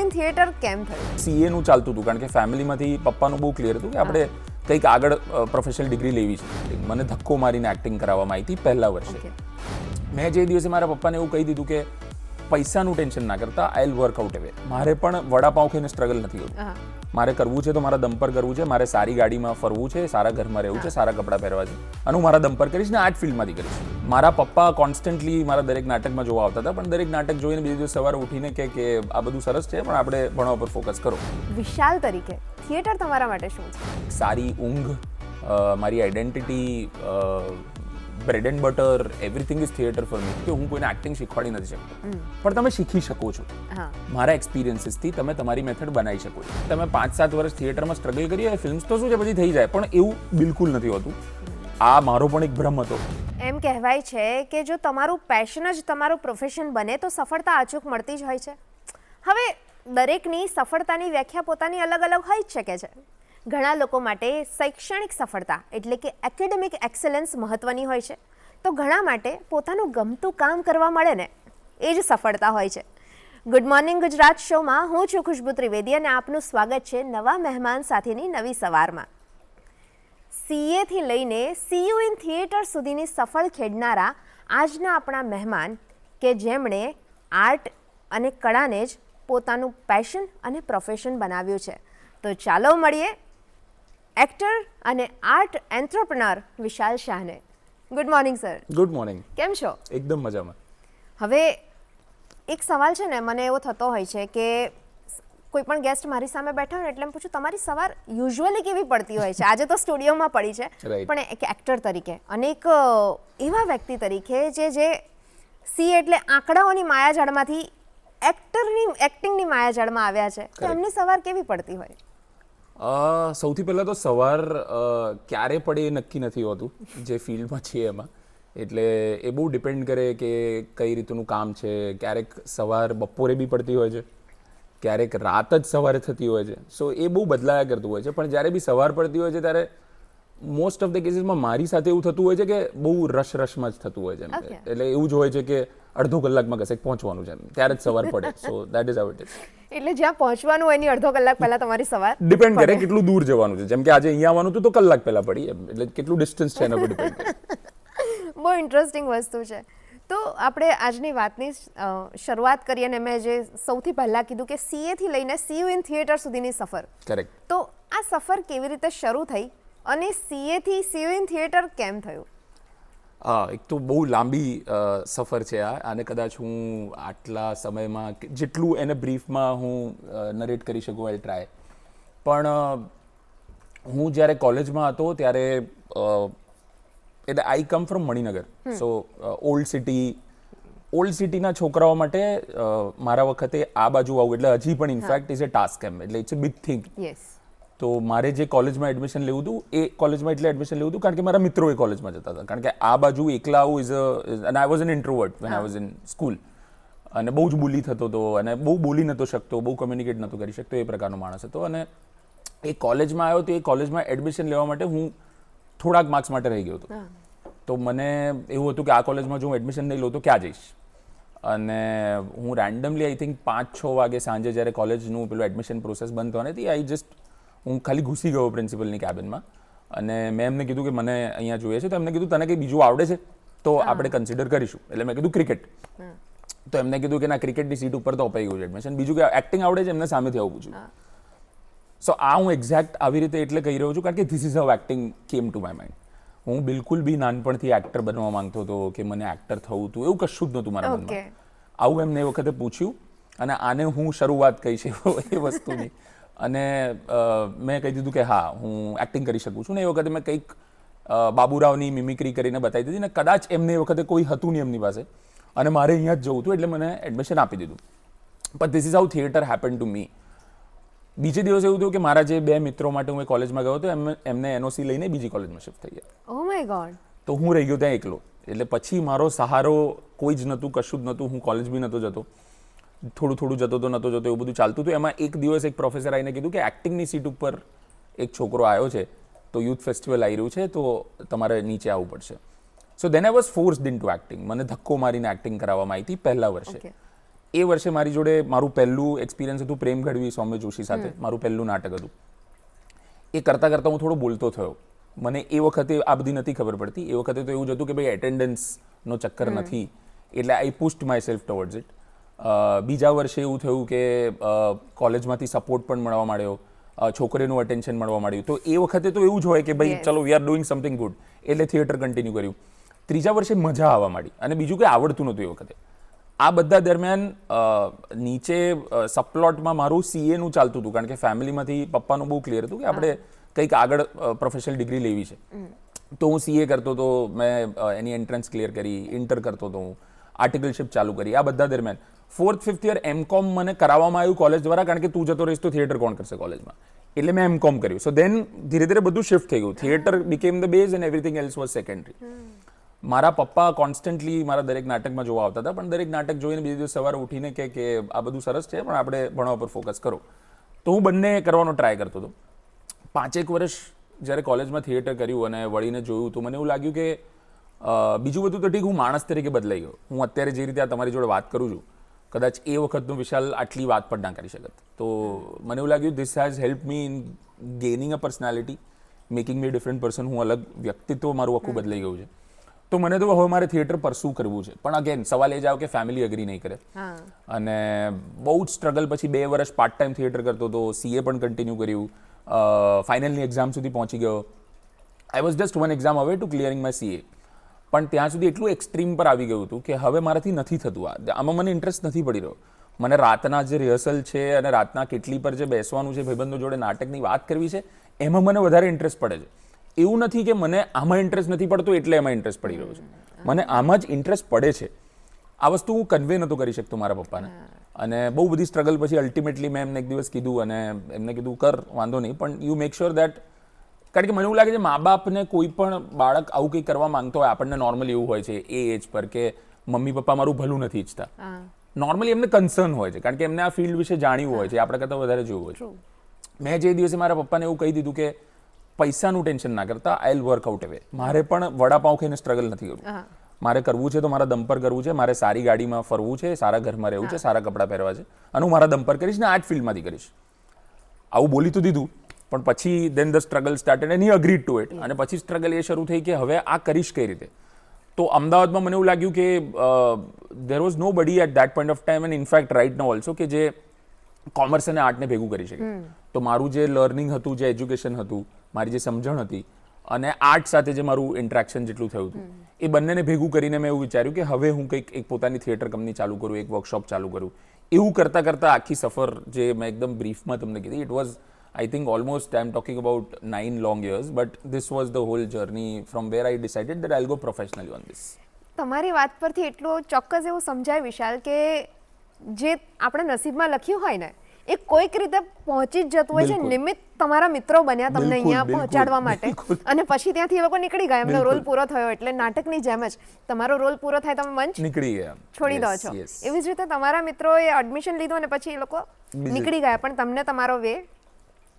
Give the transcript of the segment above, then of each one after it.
In theatre કેમ થયું? CA નું ચાલતું હતું કારણ કે ફેમિલીમાંથી પપ્પાનું બહુ ક્લિયર હતું કે આપણે કંઈક આગળ પ્રોફેશનલ ડિગ્રી લેવી છે. મને ધક્કો મારીને એક્ટિંગ કરાવવામાં આવી હતી પહેલા વર્ષે. મેં જે દિવસે મારા પપ્પાને એવું કહી દીધું કે પૈસાનું ટેન્શન ના કરતા આઈ વિલ વર્ક આઉટ અવે. મારે પણ વડાપાઉં ખાઈને સ્ટ્રગલ નથી હોતું. મારે કરવું છે તો મારા દમ પર કરવું છે, મારે સારી ગાડીમાં ફરવું છે, સારા ઘરમાં રહેવું છે, સારા કપડાં પહેરવા છે અને હું મારા દમ પર કરીશ ને આર્ટ ફિલ્ડમાંથી કરીશ. મારા પપ્પા કોન્સ્ટન્ટલી મારા દરેક નાટકમાં જોવા આવતા હતા, પણ દરેક નાટક જોઈને બીજે દિવસ સવારે ઉઠીને કે આ બધું સરસ છે પણ આપણે ભણવા પર ફોકસ કરો. વિશાલ તરીકે થિયેટર તમારા માટે શું છે? સારી ઊંઘ, મારી identity, bread and butter, everything is theatre for me. કે હું કોઈને એક્ટિંગ શીખવાડી નથી શકતો, પણ તમે શીખી શકો છો. મારા એક્સપિરિયન્સીસથી તમે તમારી મેથડ બનાવી શકો છો. તમે 5-7 વર્ષ થિયેટરમાં સ્ટ્રગલ કરી હોય, ફિલ્મ્સ તો શું છે પછી થઈ જાય, પણ એવું બિલકુલ નથી હોતું. આ મારો પણ એક ભ્રમ હતો. એમ કહેવાય છે કે જો તમારું પેશન જ તમારું પ્રોફેશન બને તો સફળતા અચૂક મળતી જ હોય છે. હવે દરેકની સફળતાની વ્યાખ્યા પોતાની અલગ અલગ હોઈ જ શકે છે. ઘણા લોકો માટે શૈક્ષણિક સફળતા એટલે કે એકેડેમિક એક્સેલન્સ મહત્વની હોય છે, તો ઘણા માટે પોતાનું ગમતું કામ કરવા મળે ને એ જ સફળતા હોય છે. ગુડ મોર્નિંગ ગુજરાત શોમાં હું છું ખુશ્બુ ત્રિવેદી અને આપનું સ્વાગત છે નવા મહેમાન સાથેની નવી સવારમાં. સીએથી લઈને સીયુ ઇન થિયેટર સુધીની સફળ ખેડનારા આજના આપણા મહેમાન કે જેમણે આર્ટ અને કળાને જ પોતાનું પેશન અને પ્રોફેશન બનાવ્યું છે. તો ચાલો મળીએ એક્ટર અને આર્ટ એન્ટરપ્રનર વિશાલ શાહને. Good morning sir. Good morning. કેમ છો? એકદમ મજામાં. હવે એક સવાલ છે ને મને એવો થતો હોય છે કે કોઈ પણ ગેસ્ટ મારી સામે બેઠા હોય એટલે એમ પૂછું તમારી સવાર યુઝ્યુઅલી કેવી પડતી હોય છે? આજે તો સ્ટુડિયોમાં પડી છે, પણ એક એક્ટર તરીકે અને એક એવા વ્યક્તિ તરીકે જે સી એટલે આંકડાઓની માયાજાળમાંથી એક્ટિંગની માયાજાળમાં આવ્યા છે, તો એમની સવાર કેવી પડતી હોય? સૌથી પહેલાં તો સવાર ક્યારે પડે એ નક્કી નથી હોતું જે ફિલ્ડમાં છીએ એમાં. એટલે એ બહુ ડિપેન્ડ કરે કે કઈ રીતનું કામ છે. ક્યારેક સવાર બપોરે બી પડતી હોય છે, ક્યારેક રાત જ સવારે થતી હોય છે. સો એ બહુ બદલાયા કરતું હોય છે. પણ જ્યારે બી સવાર પડતી હોય છે ત્યારે મોસ્ટ ઓફ ધ કેસીસમાં મારી સાથે એવું થતું હોય છે કે બહુ રશમાં જ થતું હોય છે. એટલે એવું જ હોય છે કે અડધો કલાકમાં કશેક પહોંચવાનું છે, ત્યારે જ સવાર પડે. સો that is how it is. એટલે જ્યાં પહોંચવાનું હોય એની અડધો કલાક પહેલા તમારી સવાર ડિપેન્ડ કરે કેટલું દૂર જવાનું છે. જેમ કે આજે અહીંયા આવવાનું હતું તો કલાક પહેલા પડી, એટલે કેટલું ડિસ્ટન્સ છે એના પર ડિપેન્ડ કરે. બહુ ઇન્ટરેસ્ટિંગ વસ્તુ છે. તો આપણે આજની વાતની શરૂઆત કરીએ અને મેં જે સૌથી પહેલાં કીધું કે સીએથી લઈને સીયુ ઇન થિયેટર સુધીની સફર. કરેક્ટ. તો આ સફર કેવી રીતે શરૂ થઈ અને સીએથી સીયુ ઇન થિયેટર કેમ થયું? એક તો બહુ લાંબી સફર છે આ, અને કદાચ હું આટલા સમયમાં જેટલું એને બ્રીફમાં હું નરેટ કરી શકું આઈ ટ્રાય. પણ હું જ્યારે કોલેજમાં હતો ત્યારે એટલે I come from Maninagar. So old સિટીના છોકરાઓ માટે મારા વખતે આ બાજુ આવું એટલે હજી પણ ઇનફેક્ટ ઇઝ અ ટાસ્ક એમ, એટલે ઇટ્સ અ બિગ થિંગ. તો મારે જે કોલેજમાં એડમિશન લેવું હતું એ કોલેજમાં એટલે એડમિશન લેવું હતું કારણ કે મારા મિત્રો એ કોલેજમાં જતા હતા. કારણ કે આ બાજુ એકલા આવું અને I was an introvert when I was in school, અને બહુ જ બોલી થતો હતો અને બહુ બોલી નહોતો શકતો, બહુ કમ્યુનિકેટ નહોતો કરી શકતો, એ પ્રકારનો માણસ હતો. અને એ કોલેજમાં આવ્યો તો એ કોલેજમાં એડમિશન લેવા માટે હું થોડાક માર્ક્સ માટે રહી ગયો હતો. તો મને એવું હતું કે આ કોલેજમાં જો હું એડમિશન નહીં લઉં તો ક્યાં જઈશ. અને હું રેન્ડમલી આઈ થિંક 5-6 વાગે સાંજે જ્યારે કોલેજનું પેલું એડમિશન પ્રોસેસ બંધ થવાની હતી, હું ખાલી ઘૂસી ગયો પ્રિન્સિપલની કેબિનમાં અને મેં એમને કીધું કે મને અહીંયા જોઈએ છે. તો એમને કીધું તને કંઈ બીજું આવડે છે તો આપણે કન્સિડર કરીશું. એટલે મેં કીધું ક્રિકેટ. તો એમને કીધું કે ના, ક્રિકેટની સીટ ઉપર તો અપાઈ ગયું છે એડમિશન. બીજું કે એક્ટિંગ આવડે છે? એમને સામેથી આવું પૂછ્યું. સો આ હું એક્ઝેક્ટ આવી રીતે એટલે કહી રહ્યો છું કારણ કે this is how acting came to my mind. હું બિલકુલ બી નાનપણથી એક્ટર બનવા માંગતો હતો કે મને એક્ટર થવું હતું, એવું કશું જ નહોતું મારા મનમાં. આવું એમને એ વખતે પૂછ્યું અને આને હું શરૂઆત કહી છે એ વસ્તુની. અને મેં કહી દીધું કે હા, હું એક્ટિંગ કરી શકું છું. ને એ વખતે મેં કંઈક બાબુરાવની મિમિક્રી કરીને બતાવી દીધી ને કદાચ એમને એ વખતે કોઈ હતું નહીં એમની પાસે અને મારે અહીંયા જ જવું હતું, એટલે મને એડમિશન આપી દીધું. પણ this is how theatre happen to me. બીજે દિવસે એવું થયું કે મારા જે 2 મિત્રો માટે હું એ કોલેજમાં ગયો હતો એમને એનઓસી લઈને બીજી કોલેજમાં શિફ્ટ થઈ ગયા. Oh my God. તો હું રહી ગયો ત્યાં એકલો. એટલે પછી મારો સહારો કોઈ જ નહોતું, કશું જ નહોતું. હું કોલેજ બી નહોતો જતો, થોડું જતો તો નહોતો જતો, એવું બધું ચાલતું હતું. એમાં એક દિવસ એક પ્રોફેસર આવીને કીધું કે એક્ટિંગની સીટ ઉપર એક છોકરો આવ્યો છે, તો યુથ ફેસ્ટિવલ આવી રહ્યું છે, તો તમારે નીચે આવવું પડશે. So then I was forced into acting. મને ધક્કો મારીને એક્ટિંગ કરાવવામાં આવી હતી પહેલા વર્ષે. એ વર્ષે મારી જોડે મારું પહેલું એક્સપિરિયન્સ હતું પ્રેમ ગઢવી સૌમ્ય જોશી સાથે, મારું પહેલું નાટક હતું. એ કરતાં કરતાં હું થોડો બોલતો થયો. મને એ વખતે આ બધી નથી ખબર પડતી. એ વખતે તો એવું જ હતું કે ભાઈ એટેન્ડન્સનો ચક્કર નથી, એટલે આઈ pushed my self towards it. બીજા વર્ષે એવું થયું કે કોલેજમાંથી સપોર્ટ પણ મળવા માંડ્યો, છોકરીનું અટેન્શન મળવા માંડ્યું. તો એ વખતે તો એવું જ હોય કે ભાઈ ચલો we are doing something good, એટલે થિયેટર કન્ટિન્યુ કર્યું. ત્રીજા વર્ષે મજા આવવા માંડી અને બીજું કંઈ આવડતું નહોતું એ વખતે. આ બધા દરમિયાન નીચે સબપ્લોટમાં મારું સીએનું ચાલતું હતું, કારણ કે ફેમિલીમાંથી પપ્પાનું બહુ ક્લિયર હતું કે આપણે કંઈક આગળ પ્રોફેશનલ ડિગ્રી લેવી છે. તો હું સીએ કરતો હતો, મેં એની એન્ટ્રન્સ ક્લિયર કરી, ઇન્ટર કરતો હતો, હું આર્ટિકલશિપ ચાલુ કરી. આ બધા દરમિયાન 4th 5th યર એમકોમ મને કરાવવામાં આવ્યું કોલેજ દ્વારા, કારણ કે તું જતો રહીશ તો થિયેટર કોણ કરશે કોલેજમાં, એટલે મેં એમકોમ કર્યું. સો દેન ધીરે ધીરે બધું શિફ્ટ થઈ ગયું. Theatre became the base and everything else was secondary. મારા પપ્પા કોન્સ્ટન્ટલી મારા દરેક નાટકમાં જોવા આવતા હતા, પણ દરેક નાટક જોઈને બીજે દિવસ સવારે ઉઠીને કે આ બધું સરસ છે પણ આપણે ભણવા પર ફોકસ કરો. તો હું બંને કરવાનો ટ્રાય કરતો હતો. 5 વર્ષ જ્યારે કોલેજમાં થિયેટર કર્યું અને વળીને જોયું તો મને એવું લાગ્યું કે બીજું બધું તો ઠીક, હું માણસ તરીકે બદલાઈ ગયો. હું અત્યારે જે રીતે આ તમારી જોડે વાત કરું છું, કદાચ એ વખતનો વિશાલ આટલી વાત પણ ના કરી શકત. તો મને એવું લાગ્યું this has help me in gaining a personality, making me different person. હું અલગ વ્યક્તિત્વ મારું આખું બદલાઈ ગયું છે. તો મને તો હવે મારે થિયેટર પરસ્યુ કરવું છે. પણ અગેન સવાલ એ જ આવે કે ફેમિલી અગ્રી નહીં કરે. અને બહુ જ સ્ટ્રગલ પછી 2 વર્ષ પાર્ટ ટાઈમ થિયેટર કરતો હતો, સીએ પણ કન્ટિન્યુ કર્યું, ફાઇનલની એક્ઝામ સુધી પહોંચી ગયો. આઈ વોઝ જસ્ટ 1 એક્ઝામ અવે ટુ ક્લિયરિંગ માય સીએ. પણ ત્યાં સુધી એટલું એક્સ્ટ્રીમ પર આવી ગયું હતું કે હવે મારાથી નથી થતું. આમાં મને ઇન્ટરેસ્ટ નથી પડી રહ્યો. મને રાતના જે રિહર્સલ છે અને રાતના કેટલી પર જે બેસવાનું છે, ભાઈબંધો જોડે નાટકની વાત કરવી છે, એમાં મને વધારે ઇન્ટરેસ્ટ પડે છે. એવું નથી કે મને આમાં ઇન્ટરેસ્ટ નથી પડતો એટલે એમાં ઇન્ટરેસ્ટ પડી રહ્યો છે. મને આમાં જ ઇન્ટરેસ્ટ પડે છે. આ વસ્તુ હું કન્વે નહોતો કરી શકતો મારા પપ્પાને. અને બહુ બધી સ્ટ્રગલ પછી અલ્ટિમેટલી મેં એમને એક દિવસ કીધું અને એમને કીધું કર વાંધો નહીં, પણ યુ મેક શ્યોર દેટ, કારણ કે મને એવું લાગે છે મા બાપને કોઈ પણ બાળક આવું કંઈ કરવા માંગતો હોય, આપણને નોર્મલી એવું હોય છે એ એજ પર કે મમ્મી પપ્પા મારું ભલું નથી ઈચ્છતા. નોર્મલી એમને કન્સર્ન હોય છે, કારણ કે એમને આ ફિલ્ડ વિશે જાણ્યું હોય છે, આપણે કરતાં વધારે જોયું હોય છે. મેં જે દિવસે મારા પપ્પાને એવું કહી દીધું કે પૈસાનું ટેન્શન ના કરતા, આઈ વિલ વર્ક આઉટ અવે. મારે પણ વડાપાઉં ખાઈને સ્ટ્રગલ નથી કરવું. મારે કરવું છે તો મારા દમ પર કરવું છે, મારે સારી ગાડીમાં ફરવું છે, સારા ઘરમાં રહેવું છે, સારા કપડાં પહેરવા છે, અને હું મારા દમ પર કરીશ ને આ જ ફિલ્ડમાંથી કરીશ. આવું બોલી તો દીધું, પણ પછી then the struggle started and he agreed to it. અને પછી સ્ટ્રગલ એ શરૂ થઈ કે હવે આ કરીશ કઈ રીતે. તો અમદાવાદમાં મને એવું લાગ્યું કે દેર was nobody at that point of time and in fact right now also કે જે કોમર્સ અને આર્ટને ભેગું કરી શકે. તો મારું જે લર્નિંગ હતું, જે એજ્યુકેશન હતું, મારી જે સમજણ હતી અને આર્ટ સાથે જે મારું ઇન્ટરેક્શન જેટલું થયું હતું, એ બંનેને ભેગું કરીને મેં એવું વિચાર્યું કે હવે હું કંઈક એક પોતાની થિયેટર કંપની ચાલુ કરું, એક વર્કશોપ ચાલુ કરું. એવું કરતાં કરતાં આખી સફર જે મેં એકદમ બ્રીફમાં તમને કીધી, it was I think almost I'm talking about 9 long years, but this was the whole journey from where I decided that I'll go professionally on this. તમારી વાત પરથી એટલું ચોક્કસ એવું સમજાય વિશાલ કે જે આપણે નસીબમાં લખ્યું હોય ને એ કોઈક રીતે પહોંચી જ જતું હોય છે. નિમિત્ત તમારા મિત્રો બન્યા તમને અહીંયા પહોંચાડવા માટે, અને પછી ત્યાંથી એ લોકો નીકળી ગયા, એમનો રોલ પૂરો થયો. એટલે નાટકની જેમ જ તમારો રોલ પૂરો થાય તમે મંચ નીકળી ગયા, છોડી દો છો. એવી જ રીતે તમારા મિત્રોએ એડમિશન લીધું અને પછી એ લોકો નીકળી ગયા, પણ તમને તમારો વે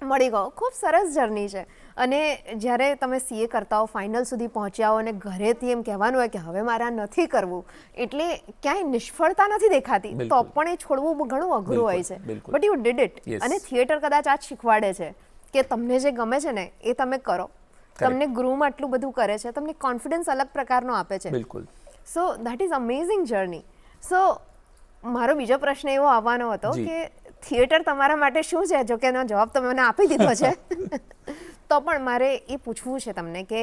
મળી ગયો. ખૂબ સરસ જર્ની છે. અને જ્યારે તમે સીએ કરતા હો, ફાઇનલ સુધી પહોંચ્યા હો અને ઘરેથી એમ કહેવાનું હોય કે હવે મારે આ નથી કરવું, એટલે ક્યાંય નિષ્ફળતા નથી દેખાતી, તો પણ એ છોડવું ઘણું અઘરું હોય છે. But you did it. અને થિયેટર કદાચ આ જ શીખવાડે છે કે તમને જે ગમે છે ને એ તમે કરો. તમને ગ્રૂમ આટલું બધું કરે છે, તમને કોન્ફિડન્સ અલગ પ્રકારનો આપે છે. બિલકુલ. So that is amazing journey. So મારો બીજો પ્રશ્ન એવો આવવાનો હતો કે થિયેટર તમારા માટે શું છે? જો કે એનો જવાબ તમે મને આપી દીધો છે, તો પણ મારે એ પૂછવું છે તમને કે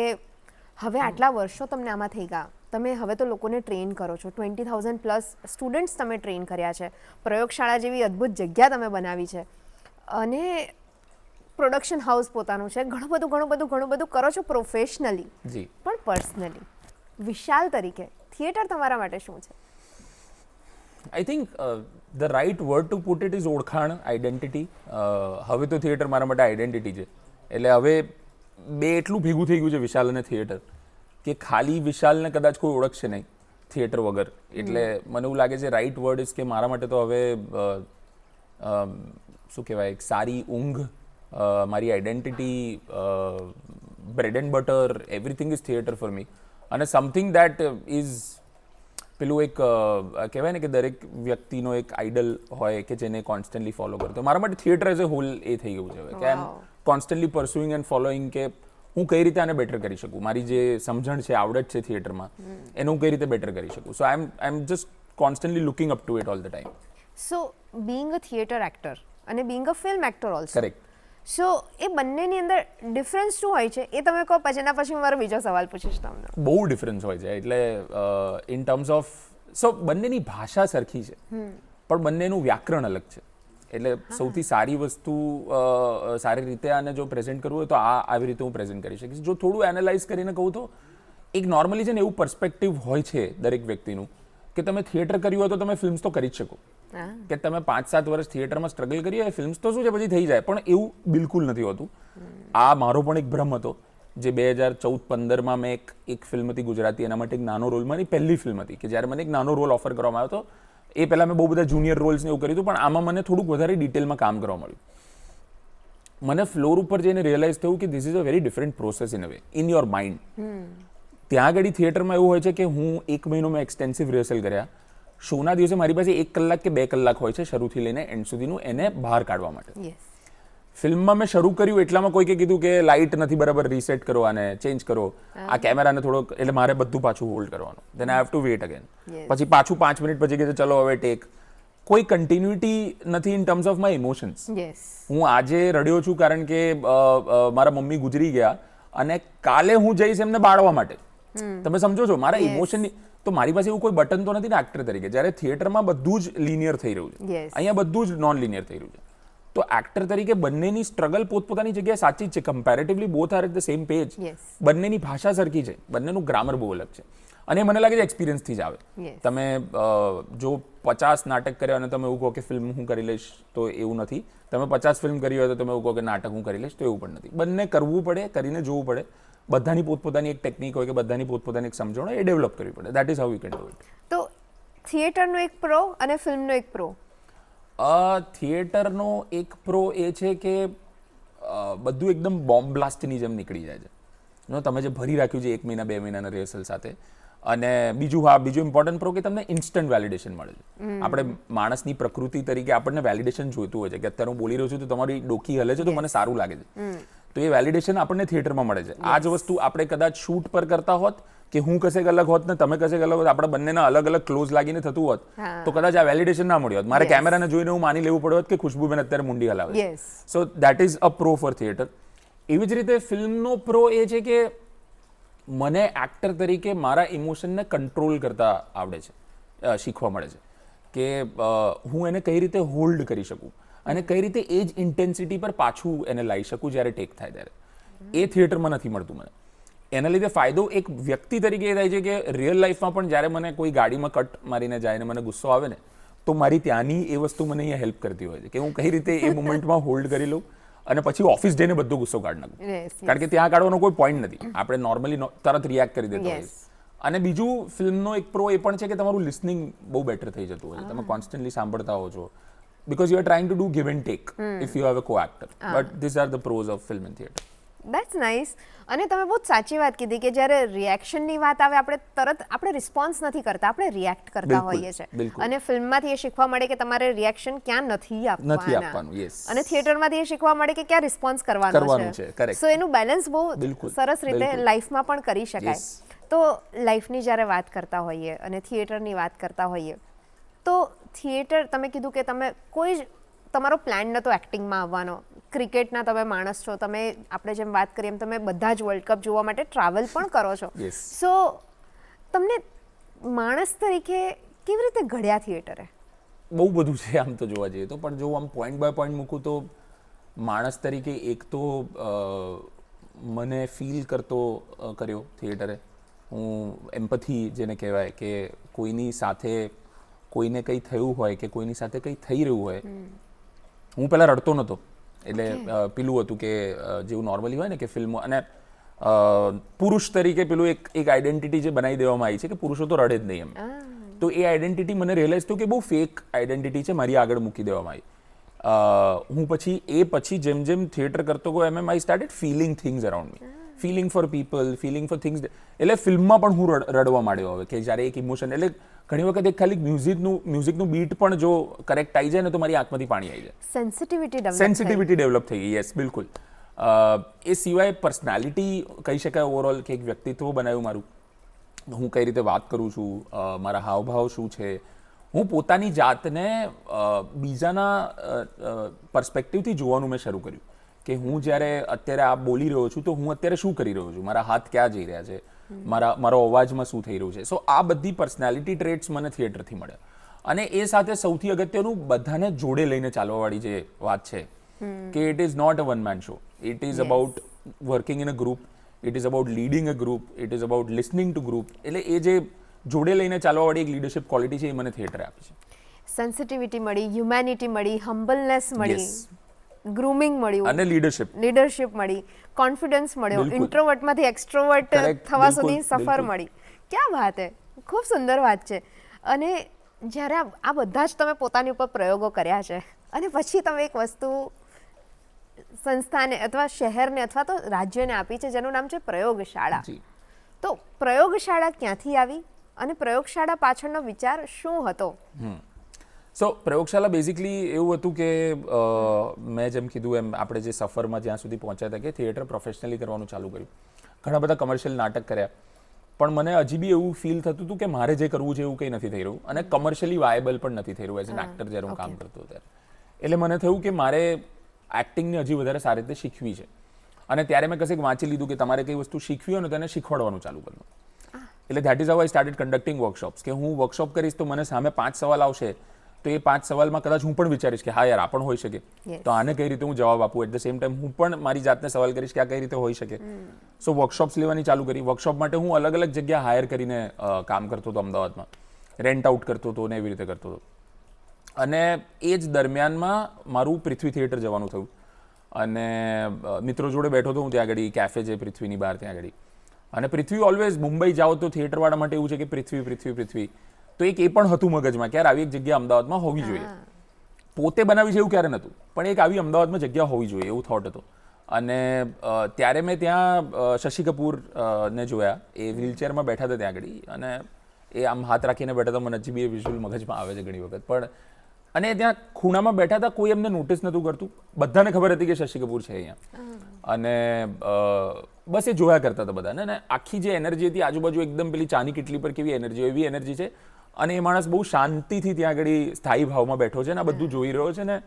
હવે આટલા વર્ષો તમને આમાં થઈ ગયા, તમે હવે તો લોકોને ટ્રેન કરો છો, 20,000+ સ્ટુડન્ટ્સ તમે ટ્રેન કર્યા છે, પ્રયોગશાળા જેવી અદ્ભુત જગ્યા તમે બનાવી છે, અને પ્રોડક્શન હાઉસ પોતાનું છે, ઘણું બધું કરો છો પ્રોફેશનલી. પણ પર્સનલી વિશાલ તરીકે થિયેટર તમારા માટે શું છે? I think the right word to put it is ઓળખાણ, આઈડેન્ટિટી. હવે તો થિયેટર મારા માટે આઈડેન્ટિટી છે. એટલે હવે બે એટલું ભેગું થઈ ગયું છે વિશાલ અને થિયેટર કે ખાલી વિશાલને કદાચ કોઈ ઓળખશે નહીં થિયેટર વગર. એટલે મને એવું લાગે છે રાઇટ વર્ડ ઇઝ કે મારા માટે તો હવે શું કહેવાય, એક સારી ઊંઘ, મારી identity, bread and butter, everything is theatre for me. અને સમથિંગ દેટ ઇઝ પેલું એક કહેવાય ને કે દરેક વ્યક્તિનો એક આઈડલ હોય કે જેને કોન્સ્ટન્ટલી ફોલો કરતો. મારા માટે થિયેટર એઝ અ હોલ એ થઈ ગયું છે કે આઈ એમ કોન્સ્ટન્ટલી પરસ્યુઇંગ એન્ડ ફોલોઈંગ કે હું કઈ રીતે આને બેટર કરી શકું. મારી જે સમજણ છે, આવડત છે થિયેટરમાં, એને હું કઈ રીતે બેટર કરી શકું. So I am just constantly looking up to it all the time. So being a theatre actor અને being a film actor also, correct. So એ બંનેની અંદર ડિફરન્સ શું હોય છે એ તમે કહો, પછી એના પછી મારો બીજો સવાલ પૂછીશ તમને. બહુ ડિફરન્સ હોય છે. એટલે ઇન ટર્મ્સ ઓફ બંનેની ભાષા સરખી છે પણ બંનેનું વ્યાકરણ અલગ છે. એટલે સૌથી સારી વસ્તુ સારી રીતે આને જો પ્રેઝન્ટ કરવું હોય તો આવી રીતે હું પ્રેઝન્ટ કરી શકીશ. જો થોડું એનાલાઇઝ કરીને કહું તો એક નોર્મલી છે ને એવું પર્સપેક્ટિવ હોય છે દરેક વ્યક્તિનું કે તમે થિયેટર કર્યું હોય તો તમે ફિલ્મ્સ તો કરી જ શકો. કે તમે 5-7 વર્ષ થિયેટરમાં સ્ટ્રગલ કરી હોય, ફિલ્મ્સ તો શું છે પછી થઈ જાય, પણ એવું બિલકુલ નથી હોતું. આ મારો પણ એક ભ્રમ હતો જે 2014-15માં મેં એક ફિલ્મ હતી ગુજરાતી, એના માટે એક નાનો રોલ, મારી પહેલી ફિલ્મ હતી કે જ્યારે મને એક નાનો રોલ ઓફર કરવામાં આવ્યો હતો. એ પહેલાં મેં બહુ બધા જુનિયર રોલ્સને એવું કર્યું હતું, પણ આમાં મને થોડુંક વધારે ડિટેલમાં કામ કરવા મળ્યું. મને ફ્લોર ઉપર જઈને રિયલાઇઝ થયું કે this is a very different process in a way in your mind. ત્યાં આગળ થિયેટરમાં એવું હોય છે કે હું 1 મહિનો મેં એક્સટેન્સિવ રિહર્સલ કર્યા. શોના દિવસે મારી પાસે 1 કલાક કે 2 કલાક હોય છે શરૂથી લઈને એન્ડ સુધીનું, એને બહાર કાઢવા માટે. ફિલ્મમાં મેં શરૂ કર્યું એટલામાં કોઈકે કીધું કે લાઇટ નથી બરાબર, રીસેટ કરો, આને ચેન્જ કરો, આ કેમેરાને થોડોક, એટલે મારે બધું પાછું હોલ્ડ કરવાનું. Then I have to wait again. પછી પાછું 5 મિનિટ પછી કે ચલો હવે ટેક. કોઈ કન્ટિન્યુટી નથી in terms of my emotions. હું આજે રડ્યો છું કારણ કે મારા મમ્મી ગુજરી ગયા અને કાલે હું જઈશ એમને બાળવા માટે. તમે સમજો છો મારા ઇમોશનની. તો મારી પાસે એવું કોઈ બટન તો નથી ને એક્ટર તરીકે. જ્યારે થિયેટરમાં બધું જ લિનિયર થઈ રહ્યું છે, અહીંયા બધું જ નોન લિનિયર થઈ રહ્યું છે. તો એક્ટર તરીકે બંનેની સ્ટ્રગલ પોતપોતાની જગ્યાએ સાચી જ છે. Comparatively both are at the same page. બંનેની ભાષા સરખી છે, બંનેનું ગ્રામર બહુ અલગ છે. અને મને લાગે છે એક્સપિરિયન્સથી જ આવે. તમે જો 50 નાટક કર્યા અને તમે એવું કહો કે ફિલ્મ હું કરી લઈશ તો એવું નથી. તમે 50 ફિલ્મ કરી હોય તો તમે એવું કહો કે નાટક હું કરી લઈશ તો એવું પણ નથી. બંને કરવું પડે, કરીને જોવું પડે. બધાની પોતપોતાની એક ટેકનિક હોય કે બધાની પોતપોતાની એક સમજણ હોય, એ ડેવલપ કરવી પડે. That is how you can do it. તો થિયેટરનો એક પ્રો અને ફિલ્મનો એક પ્રો. થિયેટરનો એક પ્રો એ છે કે બધું એકદમ બોમ્બ બ્લાસ્ટની જેમ નીકળી જાય છે. તમે જે ભરી રાખ્યું છે 1 મહિના 2 મહિનાના રિહર્સલ સાથે. અને બીજું ઇમ્પોર્ટન્ટ પ્રો કે તમને ઇન્સ્ટન્ટ વેલિડેશન મળે છે. આપણે માણસની પ્રકૃતિ તરીકે આપણને વેલિડેશન જોઈતું હોય છે કે અત્યારે હું બોલી રહ્યો છું તો તમારી ડોકી હલે છે તો મને સારું લાગે છે. તો એ વેલિડેશન આપણને થિયેટરમાં મળે છે. આ જ વસ્તુ આપણે કદાચ શૂટ પર કરતા હોત કે હું કશેક અલગ હોત ને તમે કશેક અલગ હોત, આપણે બંનેના અલગ અલગ ક્લોઝ લાગીને થતું હોત તો કદાચ આ વેલિડેશન ના મળ્યું હોત. મારે કેમેરાને જોઈને હું માની લેવું પડ્યું હોત કે ખુશ્બુબેન અત્યારે મુંડી હલાવે છે. So that is a pro for theatre. એવી જ રીતે ફિલ્મનો પ્રો એ છે કે મને એક્ટર તરીકે મારા ઇમોશનને કંટ્રોલ કરતા આવડે છે, શીખવા મળે છે કે હું એને કઈ રીતે હોલ્ડ કરી શકું અને કઈ રીતે એ જ ઇન્ટેન્સિટી પર પાછું એને લાવી શકું જ્યારે ટેક થાય ત્યારે. એ થિયેટરમાં નથી મળતું મને. એના લીધે ફાયદો એક વ્યક્તિ તરીકે એ થાય છે કે રિયલ લાઈફમાં પણ જ્યારે મને કોઈ ગાડીમાં કટ મારીને જાય ને મને ગુસ્સો આવે ને તો મારી ત્યાંની એ વસ્તુ મને અહીંયા હેલ્પ કરતી હોય છે કે હું કઈ રીતે એ મોમેન્ટમાં હોલ્ડ કરી લઉં અને પછી ઓફિસ જઈને બધો ગુસ્સો કાઢી નાખું. કારણ કે ત્યાં કાઢવાનો કોઈ પોઈન્ટ નથી. આપણે નોર્મલી તરત રિએક્ટ કરી દેતા હોઈએ. અને બીજું ફિલ્મનો એક પ્રો એ પણ છે કે તમારું લિસનિંગ બહુ બેટર થઈ જતું હોય છે. તમે કોન્સ્ટન્ટલી સાંભળતા હો છો because you are trying to do give and take if you have a co-actor. But these are the pros of film and theatre. That's nice. અને તમે બહુ સાચી વાત કીધી કે જ્યારે રિએક્શનની વાત આવે આપણે રિસ્પોન્સ નથી કરતા, આપણે રિએક્ટ કરતા હોઈએ છીએ. અને ફિલ્મમાંથી એ શીખવા મળે કે તમારે રિએક્શન ક્યાં નથી આપવાનું. અને થિયેટરમાંથી એ શીખવા મળે કે ક્યાં રિસ્પોન્સ કરવાનો છે. સો એનું બેલેન્સ બહુ સરસ રીતે લાઈફમાં પણ કરી શકાય. તો લાઈફની જ્યારે વાત કરતા હોઈએ અને થિયેટરની વાત કરતા હોઈએ તો થિયેટર, તમે કીધું કે તમે કોઈ જ તમારો પ્લાન નહોતો એક્ટિંગમાં આવવાનો. ક્રિકેટના તમે માણસ છો, તમે આપણે જેમ વાત કરીએ એમ તમે બધા જ વર્લ્ડ કપ જોવા માટે ટ્રાવેલ પણ કરો છો. સો તમને માણસ તરીકે કેવી રીતે ઘડ્યા થિયેટરે? બહુ બધું છે આમ તો જોવા જઈએ તો, પણ જો આમ પોઈન્ટ બાય પોઈન્ટ મૂકું તો માણસ તરીકે એક તો મને ફીલ કર્યો થિયેટરે. હું એમ્પથી જેને કહેવાય કે કોઈની સાથે કોઈને કંઈ થયું હોય કે કોઈની સાથે કંઈ થઈ રહ્યું હોય. હું પહેલાં રડતો નહોતો. એટલે પેલું હતું કે જેવું નોર્મલી હોય ને કે ફિલ્મો અને પુરુષ તરીકે પેલું એક આઈડેન્ટિટી જે બનાવી દેવામાં આવી છે કે પુરુષો તો રડે જ નહીં એમ. તો એ આઈડેન્ટિટી મને રિયલાઇઝ થયું કે બહુ ફેક આઈડેન્ટિટી છે, મારી આગળ મૂકી દેવામાં આવી. હું પછી જેમ જેમ થિયેટર કરતો ગયો એમ I started feeling things around me. Feeling for people, feeling for things. એટલે ફિલ્મમાં પણ હું રડવા માંડ્યો હવે કે જ્યારે એક ઇમોશન, એટલે ઘણી વખત એક ખાલી મ્યુઝિકનું બીટ પણ જો કરેક્ટ આવી જાય ને તો મારી આંખમાંથી પાણી આવી જાય. સેન્સિટિવિટી ડેવલપ થઈ ગઈ. યસ, બિલકુલ. એ સિવાય પર્સનાલિટી કહી શકાય ઓવરઓલ, કે એક વ્યક્તિત્વ બનાવ્યું મારું. હું કઈ રીતે વાત કરું છું, મારા હાવભાવ શું છે, હું પોતાની જાતને બીજાના પર્સપેક્ટિવથી જોવાનું મેં શરૂ કર્યું કે હું જ્યારે અત્યારે આ બોલી રહ્યો છું તો હું અત્યારે શું કરી રહ્યો છું, મારા હાથ ક્યાં જઈ રહ્યા છે, મારો અવાજમાં શું થઈ રહ્યું છે. સો આ બધી પર્સનાલિટી ટ્રેટ્સ મને થિયેટરથી મળ્યા. અને એ સાથે સૌથી અગત્યનું બધાને જોડે લઈને ચાલવાવાળી જે વાત છે કે it is not a one man show, it is about working in a group, it is about leading a group, it is about listening to group. એટલે એ જે જોડે લઈને ચાલવાવાળી એક લીડરશિપ ક્વોલિટી છે એ મને થિયેટરે આપી છે. સેન્સિટિવિટી મળી, હ્યુમેનિટી મળી, હમ્બલનેસ મળી, ગ્રૂમિંગ મળ્યું અને લીડરશિપ મળી, કોન્ફિડન્સ મળ્યો, ઇન્ટ્રોવર્ટમાંથી એક્સ્ટ્રોવર્ટ થવા સુધી સફર મળી. ક્યાં વાત હે, ખૂબ સુંદર વાત છે. અને જ્યારે આ બધા જ તમે પોતાની ઉપર પ્રયોગો કર્યા છે અને પછી તમે એક વસ્તુ સંસ્થાને અથવા શહેરને અથવા તો રાજ્યને આપી છે જેનું નામ છે પ્રયોગશાળા. તો પ્રયોગશાળા ક્યાંથી આવી અને પ્રયોગશાળા પાછળનો વિચાર શું હતો? સો પ્રયોગશાળા બેઝિકલી એવું હતું કે મેં જેમ કીધું એમ આપણે જે સફરમાં જ્યાં સુધી પહોંચ્યા હતા કે થિયેટર પ્રોફેશનલી કરવાનું ચાલુ કર્યું. ઘણા બધા કમર્શિયલ નાટક કર્યા, પણ મને હજી બી એવું ફીલ થતું હતું કે મારે જે કરવું છે એવું કંઈ નથી થઈ રહ્યું અને કમર્શિયલી વાયેબલ પણ નથી થઈ રહ્યું એઝ એન એક્ટર જ્યારે હું કામ કરતો ત્યારે. એટલે મને થયું કે મારે એક્ટિંગને હજી વધારે સારી રીતે શીખવી છે. અને ત્યારે મેં કશેક વાંચી લીધું કે તમારે કઈ વસ્તુ શીખવી હોય ને તેને શીખવાડવાનું ચાલુ કરવું. એટલે that is how I started conducting workshops. કે હું વર્કશોપ કરીશ તો મને સામે 5 સવાલ આવશે, તો એ 5 સવાલમાં કદાચ હું પણ વિચારીશ કે હા યાર આ પણ હોઈ શકે, તો આને કઈ રીતે હું જવાબ આપું. એટ ધ સેમ ટાઈમ હું પણ મારી જાતને સવાલ કરીશ કે આ કઈ રીતે હોઈ શકે. સો વર્કશોપ્સ લેવાની ચાલુ કરી. વર્કશોપ માટે હું અલગ અલગ જગ્યા હાયર કરીને કામ કરતો હતો અમદાવાદમાં, રેન્ટ આઉટ કરતો હતો ને એવી રીતે કરતો હતો. અને એ જ દરમિયાનમાં મારું પૃથ્વી થિયેટર જવાનું થયું અને મિત્રો જોડે બેઠો હતો હું ત્યાં આગળ, કેફે છે પૃથ્વીની બહાર ત્યાં આગળ. અને પૃથ્વી ઓલવેઝ મુંબઈ જાઓ તો થિયેટરવાળા માટે એવું છે કે પૃથ્વી. તો એક એ પણ હતું મગજમાં કે યાર આવી એક જગ્યા અમદાવાદમાં હોવી જોઈએ. પોતે બનાવી છે એવું ક્યારે નહોતું, પણ એક આવી અમદાવાદમાં જગ્યા હોવી જોઈએ એવું થોટ હતો. અને ત્યારે મેં ત્યાં શશી કપૂર ને જોયા, એ વ્હીલચેરમાં બેઠા હતા ત્યાં આગળ અને એ આમ હાથ રાખીને બેઠા હતા. મને હજી બી એ વિઝ્યુઅલ મગજમાં આવે છે ઘણી વખત. પણ અને ત્યાં ખૂણામાં બેઠા હતા, કોઈ એમને નોટિસ નહોતું કરતું, બધાને ખબર હતી કે શશી કપૂર છે અહીંયા. અને બસ એ જોયા કરતા હતા બધાને. અને આખી જે એનર્જી હતી આજુબાજુ એકદમ પેલી ચાની કેટલી પર કેવી એનર્જી હોય એવી એનર્જી છે. અને એ માણસ બહુ શાંતિથી ત્યાં આગળ સ્થાયી ભાવમાં બેઠો છે ને આ બધું જોઈ રહ્યો છે ને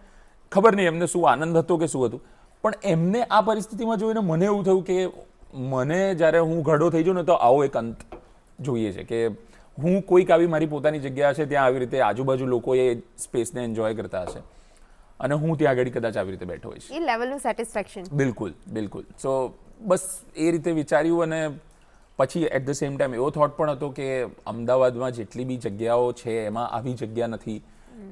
ખબર નહીં એમને શું આનંદ હતો કે શું હતું. પણ એમને આ પરિસ્થિતિમાં જોઈને મને એવું થયું કે મને જ્યારે હું ઘરડો થઈ જાઉં ને તો આવો એક અંત જોઈએ છે કે હું કોઈક આવી મારી પોતાની જગ્યા છે ત્યાં આવી રીતે આજુબાજુ લોકો એ સ્પેસને એન્જોય કરતા હશે અને હું ત્યાં આગળ કદાચ આવી રીતે બેઠો હોઈશ. એ લેવલનું સેટિસ્ફેક્શન. બિલકુલ. સો બસ એ રીતે વિચાર્યું. અને પછી એટ ધ સેમ ટાઈમ એવો થોટ પણ હતો કે અમદાવાદમાં જેટલી બી જગ્યાઓ છે એમાં આવી જગ્યા નથી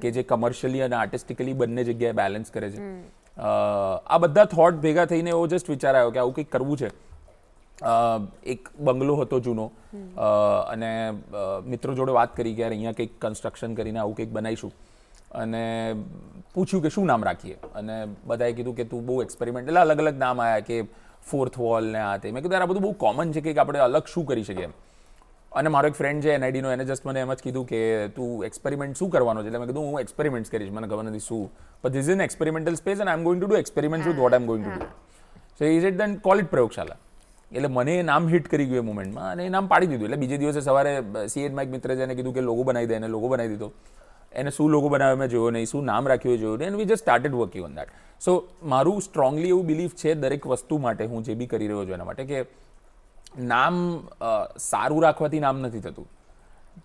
કે જે કમર્શિયલી અને આર્ટિસ્ટિકલી બંને જગ્યાએ બેલેન્સ કરે છે. આ બધા થોટ ભેગા થઈને એવો જસ્ટ વિચાર આવ્યો કે આવું કંઈક કરવું છે. એક બંગલો હતો જૂનો અને મિત્રો જોડે વાત કરી કે યાર અહીંયા કંઈક કન્સ્ટ્રક્શન કરીને આવું કંઈક બનાવીશું. અને પૂછ્યું કે શું નામ રાખીએ, અને બધાએ કીધું કે તું બહુ એક્સપેરિમેન્ટ, એટલે અલગ અલગ નામ આવ્યા કે ફોર્થ વોલ ને આ તે. મેં કીધું યાર આ બધું બહુ કોમન છે કે આપણે અલગ શું કરી શકીએ એમ. અને મારો એક ફ્રેન્ડ છે NIDનો, એને જસ્ટ મને એમ જ કીધું કે તું એક્સપેરિમેન્ટ શું કરવાનો છે. એટલે મેં કીધું હું એક્સપેરિમેન્ટ્સ કરીશ, મને ખબર નથી શું, but this is an experimental space and I am going to do experiments with what I am going to do. So he said then call it પ્રયોગશાળા. એટલે મને એ નામ હિટ કરી ગયું એ મોમેન્ટમાં અને એ નામ પાડી દીધું. એટલે બીજે દિવસે સવારે CN માં એક મિત્રે એને કીધું કે લોગો બનાવી દે, એને લોગો બનાવી દીધો. એને શું લોગો બનાવ્યો મેં જોયો નહીં, શું નામ રાખ્યું એ જોયું નહીં, and we just started working on that. So મારું સ્ટ્રોંગલી એવું બિલીફ છે દરેક વસ્તુ માટે, હું જે બી કરી રહ્યો છું એના માટે, કે નામ સારું રાખવાથી નામ નથી થતું,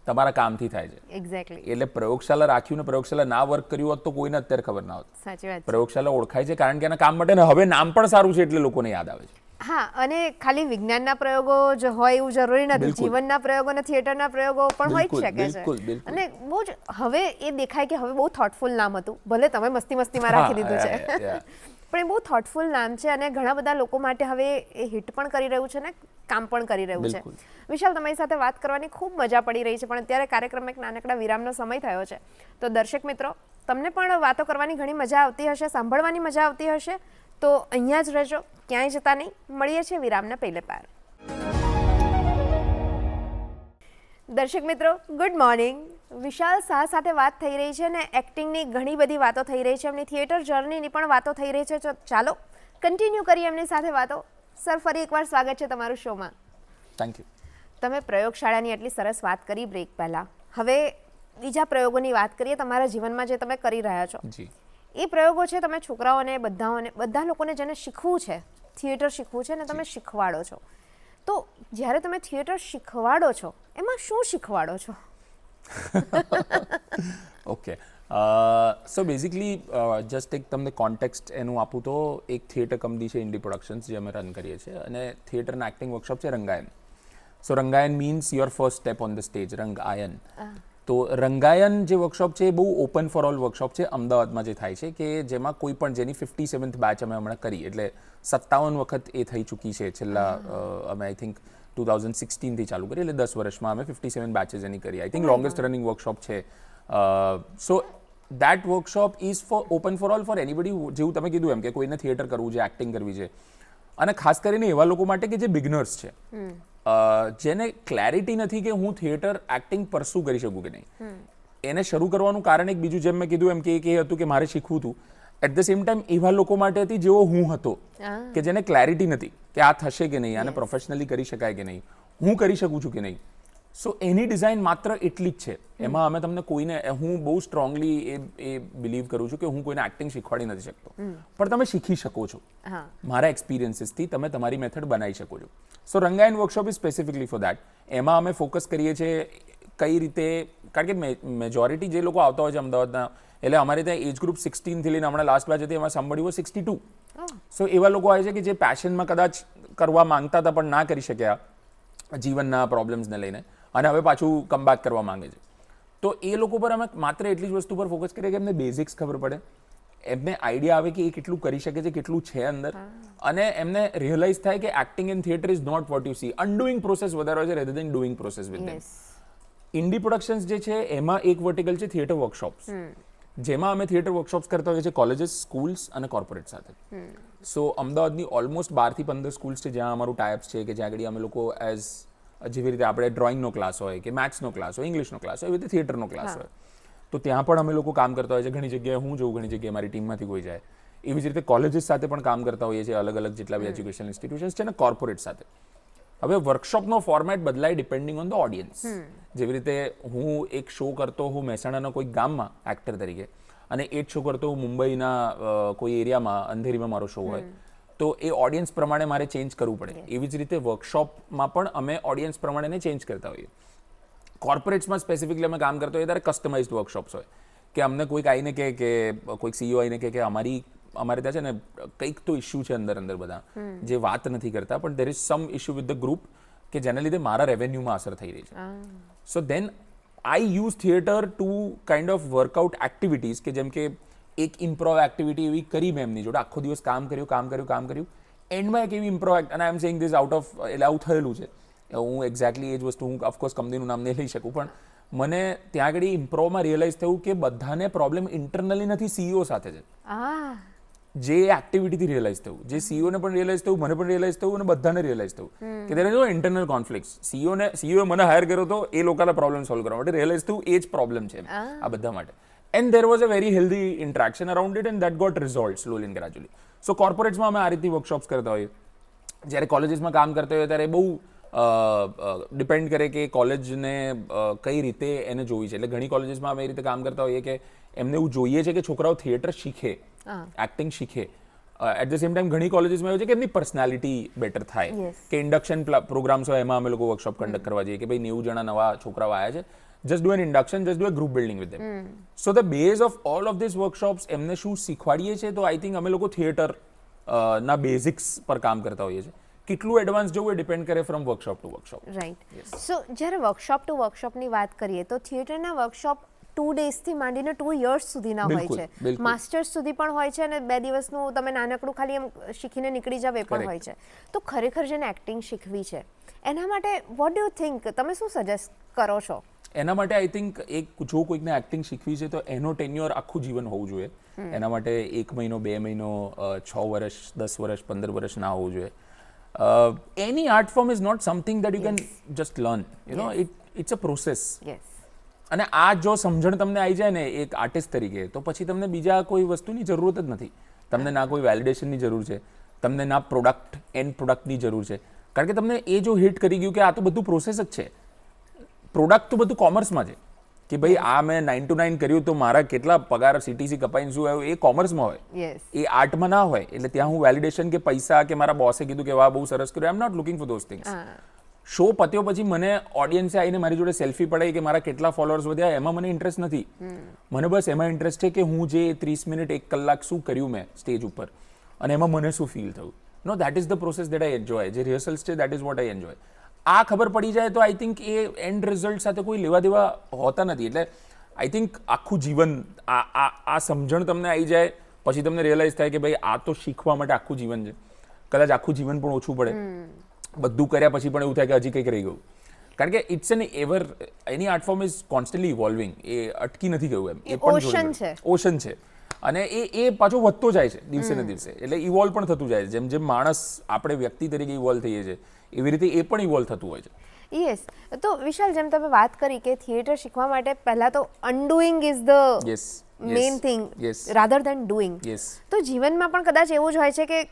તમારા કામથી થાય છે. એક્ઝેક્ટલી. એટલે પ્રયોગશાળા રાખ્યું ને પ્રયોગશાળા ના વર્ક કર્યું હોત તો કોઈને અત્યારે ખબર ના હોત. સાચી વાત. પ્રયોગશાળા ઓળખાય છે કારણ કે એના કામ માટે, ને હવે નામ પણ સારું છે એટલે લોકોને યાદ આવે છે. હા, અને ખાલી વિજ્ઞાનના પ્રયોગો જ હોય એવું જરૂરી નથી. જીવનના પ્રયોગો અને થિયેટરના પ્રયોગો પણ હોઈ જ શકે છે. અને બહુ જ હવે એ દેખાય કે હવે બહુ થોટફુલ નામ હતું, ભલે તમે મસ્તીમાં રાખી દીધું છે, પણ એ બહુ થોટફુલ નામ છે અને ઘણા બધા લોકો માટે હવે એ હિટ પણ કરી રહ્યું છે ને કામ પણ કરી રહ્યું છે. વિશાલ, તમારી સાથે વાત કરવાની ખૂબ મજા પડી રહી છે, પણ અત્યારે કાર્યક્રમમાં એક નાનકડા વિરામનો સમય થયો છે. તો દર્શક મિત્રો, તમને પણ વાતો કરવાની ઘણી મજા આવતી હશે, સાંભળવાની મજા આવતી હશે, તો અહીંયા જ રહેજો, ક્યાંય જતા નહીં. મળીએ છીએ વિરામના પહેલે પાર. દર્શક મિત્રો, ગુડ મોર્નિંગ. વિશાલ શાહ સાથે વાત થઈ રહી છે અને એક્ટિંગની ઘણી બધી વાતો થઈ રહી છે, એમની થિયેટર જર્નીની પણ વાતો થઈ રહી છે. તો ચાલો કન્ટિન્યુ કરીએ એમની સાથે વાતો. સર, ફરી એકવાર સ્વાગત છે તમારું શોમાં. Thank you. તમે પ્રયોગશાળાની આટલી સરસ વાત કરી બ્રેક પહેલાં. હવે બીજા પ્રયોગોની વાત કરીએ તમારા જીવનમાં જે તમે કરી રહ્યા છો. જી. એ પ્રયોગો છે તમે છોકરાઓને બધા લોકોને જેને શીખવું છે, થિયેટર શીખવું છે ને તમે શીખવાડો છો. તો જ્યારે તમે થિયેટર શીખવાડો છો એમાં શું શીખવાડો છો? ઓકે, સો બેઝિકલી જસ્ટ એક તમને કોન્ટેક્સ્ટ એનું આપું તો એક થિયેટર કંપની છે ઇન્ડી પ્રોડક્શન્સ, જે અમે રન કરીએ છીએ, અને થિયેટરના એક્ટિંગ વર્કશોપ છે Rangayan. So Rangayan means your first step on the stage, Rangayan. તો રંગાયન જે વર્કશોપ છે એ બહુ ઓપન ફોર ઓલ વર્કશોપ છે અમદાવાદમાં જે થાય છે, કે જેમાં કોઈ પણ, જેની 57th બેચ અમે હમણાં કરી, એટલે 57 વખત એ થઈ ચૂકી છે છેલ્લા, અમે આઈ થિંક 2016થી ચાલુ કરી, એટલે 10 વર્ષમાં અમે 57 બેચેસ એની કરી. I think longest running workshop છે. So that workshop is for open for all, for anybody, જેવું તમે કીધું એમ, કે કોઈને થિયેટર કરવું છે, એક્ટિંગ કરવી છે, અને ખાસ કરીને એવા લોકો માટે કે જે બિગનર્સ છે, જેને ક્લેરિટી નથી કે હું થિયેટર એક્ટિંગ પરસ્યુ કરી શકું કે નહીં. એને શરૂ કરવાનું કારણ એક બીજું, જેમ મેં કીધું એમ, કે એ હતું કે મારે શીખવું હતું. એટ ધ સેમ ટાઈમ એવા લોકો માટે હતી જેવો હું હતો, કે જેને ક્લેરિટી નથી કે આ થશે કે નહીં, આને પ્રોફેશનલી કરી શકાય કે નહીં, હું કરી શકું છું કે નહીં. સો એની ડિઝાઇન માત્ર એટલી જ છે. એમાં અમે તમને કોઈને, હું બહુ સ્ટ્રોંગલી એ બિલીવ કરું છું કે હું કોઈને એક્ટિંગ શીખવાડી નથી શકતો, પણ તમે શીખી શકો છો. મારા એક્સપિરિયન્સીસથી તમે તમારી મેથડ બનાવી શકો છો. So Rangayan workshop is specifically for that. એમાં અમે ફોકસ કરીએ છીએ કઈ રીતે, કારણ કે મેજોરિટી જે લોકો આવતા હોય છે અમદાવાદના, એટલે અમારે ત્યાં એજ ગ્રુપ 16 થી લઈને હમણાં લાસ્ટ બેચ હતી એમાં સાંભળ્યું 62. સો એવા લોકો આવે છે કે જે પેશનમાં કદાચ કરવા માંગતા હતા પણ ના કરી શક્યા જીવનના પ્રોબ્લેમ્સને લઈને, અને હવે પાછું કમબેક કરવા માંગે છે. તો એ લોકો પર અમે માત્ર એટલી જ વસ્તુ પર ફોકસ કરીએ કે એમને બેઝિક્સ ખબર પડે, એમને આઈડિયા આવે કે એ કેટલું કરી શકે છે, કેટલું છે અંદર, અને એમને રિયલાઇઝ થાય કે acting in theatre is not what you see. Undoing process વધારે હોય છે rather than doing process with them. Indie productions જે છે એમાં એક વર્ટિકલ છે થિયેટર વર્કશોપ્સ, જેમાં અમે થિયેટર વર્કશોપ્સ કરતા હોઈએ છીએ કોલેજીસ, સ્કૂલ્સ અને કોર્પોરેટ સાથે. સો અમદાવાદની ઓલમોસ્ટ 12 થી 15 સ્કૂલ્સ છે જ્યાં અમારું ટાઈપ્સ છે, કે જ્યાં આગળ અમે લોકો એઝ, જેવી રીતે આપણે ડ્રોઈંગનો ક્લાસ હોય, કે મેથ્સનો ક્લાસ હોય, ઇંગ્લિશનો ક્લાસ હોય, એવી રીતે થિયેટરનો ક્લાસ હોય, તો ત્યાં પણ અમે લોકો કામ કરતા હોઈએ છીએ. ઘણી જગ્યાએ હું જોઉં, ઘણી જગ્યાએ મારી ટીમમાંથી કોઈ જાય. એવી જ રીતે કોલેજીસ સાથે પણ કામ કરતા હોઈએ છીએ, અલગ અલગ જેટલા બી એજ્યુકેશન ઇન્સ્ટિટ્યુશન્સ છે, અને કોર્પોરેટ સાથે. હવે વર્કશોપનો ફોર્મેટ બદલાય ડિપેન્ડિંગ ઓન ધ ઓડિયન્સ. જેવી રીતે હું એક શો કરતો હું મહેસાણાના કોઈ ગામમાં એક્ટર તરીકે, અને એ જ શો કરતો હું મુંબઈના કોઈ એરિયામાં, અંધેરીમાં મારો શો હોય, તો એ ઓડિયન્સ પ્રમાણે મારે ચેન્જ કરવું પડે. એવી જ રીતે વર્કશોપમાં પણ અમે ઓડિયન્સ પ્રમાણે ચેન્જ કરતા હોઈએ. કોર્પોરેટ્સમાં સ્પેસિફિકલી અમે કામ કરતા હોઈએ ત્યારે કસ્ટમાઇઝડ વર્કશોપ્સ હોય, કે અમને કોઈક આવીને કહે, કે કોઈક સીઈઓ આવીને કહે કે અમારે ત્યાં છે ને કંઈક તો ઇશ્યુ છે અંદર બધા, જે વાત નથી કરતા, પણ there is some issue with the group, કે જેના લીધે મારા રેવન્યુમાં અસર થઈ રહી છે. So then I use theatre to kind of work out activities, કે જેમ કે એક ઇમ્પ્રોવ એક્ટિવિટી એવી કરી મેં એમની જોડે, આખો દિવસ કામ કર્યું, એન્ડમાં એક એવી ઇમ્પ્રોવ, અને I am saying this out of, એટલે આવું થયેલું છે. હું એક્ઝેક્ટલી એ જ વસ્તુ, હું ઓફકોર્સ કંપનીનું નામ નહીં લઈ શકું, પણ મને ત્યાં આગળ ઇમ્પ્રોવમાં રિયલાઇઝ થયું કે બધાને પ્રોબ્લેમ ઇન્ટરનલી નથી, સીઈઓ સાથે છે. જે એક્ટિવિટીથી રિયલાઇઝ થયું, જે સીઈઓને પણ રિયલાઇઝ થયું, મને પણ રિયલાઇઝ થયું, અને બધાને રિયલાઇઝ થયું કે there is no internal conflicts. સીઈઓએ મને હાયર કર્યો તો એ લોકોના પ્રોબ્લેમ સોલ્વ કરવા માટે, રિયલાઇઝ થયું એ જ પ્રોબ્લેમ છે આ બધા માટે. And there was a very healthy interaction around it, and that got resolve slowly and gradually. So કોર્પોરેટ્સમાં અમે આ રીતની વર્કશોપ્સ કરતા હોઈએ. જ્યારે કોલેજીસમાં કામ કરતા હોઈએ ત્યારે બહુ ડિપેન્ડ કરે કે કોલેજને કઈ રીતે એને જોવી છે. એટલે ઘણી કોલેજીસમાં અમે એ રીતે કામ કરતા હોઈએ કે એમને એવું જોઈએ છે કે છોકરાઓ થિયેટર શીખે, એક્ટિંગ શીખે. એટ ધ સેમ ટાઈમ ઘણી કોલેજીસમાં એવું છે કે એમની પર્સનાલિટી બેટર થાય, કે ઇન્ડક્શન પ્રોગ્રામ્સ હોય, એમાં અમે લોકો વર્કશોપ કન્ડક્ટ કરવા જઈએ, કે ભાઈ 90 જણા નવા છોકરાઓ આવ્યા છે, just do an induction, just do a group building with them. So the base of all of these workshops, એમને શું શીખવાડીએ છીએ, તો આઈ થિંક અમે લોકો થિયેટર ના બેઝિક્સ પર કામ કરતા હોઈએ છીએ. કેટલું એડવાન્સ જવું એ ડિપેન્ડ કરે from workshop to workshop. Right. So જ્યારે વર્કશોપ ટુ વર્કશોપની વાત કરીએ તો થિયેટરના વર્કશોપ 2 ડેઝથી માંડીને 2 યર્સ સુધીના હોય છે, માસ્ટર્સ સુધી પણ હોય છે, અને 2 દિવસનું તમે નાનકડું ખાલી એમ શીખીને નીકળી જાવ એ પણ હોય છે. તો ખરેખર જેને એક્ટિંગ શીખવી છે એના માટે વોટ ડુ યુ થિંક, તમે શું સજેસ્ટ કરો છો? એના માટે આઈ થિંક જો કોઈકને એક્ટિંગ શીખવી છે તો એનો ટેન્યોર આખું જીવન હોવું જોઈએ. એના માટે 1 મહિનો 2 મહિનો 6 વર્ષ 10 વર્ષ 15 વર્ષ ના હોવું જોઈએ. Any art form is not something that you can just learn. You know, it's a process. Yes. અને આ જો સમજણ તમને આવી જાય ને એક આર્ટિસ્ટ તરીકે, તો પછી તમને બીજા કોઈ વસ્તુની જરૂરત જ નથી. તમને ના કોઈ વેલિડેશનની જરૂર છે, તમને ના એન્ડ પ્રોડક્ટની જરૂર છે. કારણ કે તમને એ જો હિટ કરી ગયું કે આ તો બધું પ્રોસેસ જ છે. પ્રોડક્ટ તો બધું કોમર્સમાં છે કે ભાઈ આ મેં 9 to 9 કર્યું તો મારા કેટલા પગાર CTC કપાઈને શું આવ્યું, એ કોમર્સમાં હોય, યસ. એ આર્ટમાં ના હોય. એટલે ત્યાં હું વેલિડેશન કે પૈસા કે મારા બોસે કીધું કે વાહ બહુ સરસ કર્યું, I am not looking for those things. Show પત્યો પછી મને ઓડિયન્સે આવીને મારી જોડે સેલ્ફી પડાવી કે મારા કેટલા ફોલોઅર્સ વધ્યા, એમાં મને ઇન્ટરેસ્ટ નથી. મને બસ એમાં ઇન્ટરેસ્ટ છે કે હું જે 30 મિનિટ 1 કલાક શું કર્યું મેં સ્ટેજ ઉપર, અને એમાં મને શું ફીલ થયું. No, that is the process that I enjoy. જે રિહર્સલ્સ છે that is what I enjoy. આ ખબર પડી જાય તો આઈ થિંક એ એન્ડ રિઝલ્ટ સાથે કોઈ લેવા દેવા હોતા નથી. એટલે આઈ થિંક આખું જીવન આ સમજણ તમને આવી જાય પછી તમને રિયલાઇઝ થાય કે ભાઈ આ તો શીખવા માટે આખું જીવન છે. કદાચ આખું જીવન પણ ઓછું પડે, બધું કર્યા પછી પણ એવું થાય કે હજી કંઈક રહી ગયું. કારણ કે it's an any art form is constantly evolving. એ અટકી નથી ગયું એમ. એ પણ ઓશન છે અને એ પાછો વધતો જાય છે દિવસે ને દિવસે. એટલે ઇવોલ્વ પણ થતું જાય છે. જેમ જેમ માણસ આપણે વ્યક્તિ તરીકે ઇવોલ્વ થઈએ છીએ એવી રીતે એ પણ ઇવોલ્વ થતું હોય છે. યસ. તો વિશાલ, જેમ તમે વાત કરી કે થિયેટર શીખવા માટે પહેલા તો undoing is the main thing rather than doing. તો જીવનમાં પણ કદાચ એવું જ હોય છે કે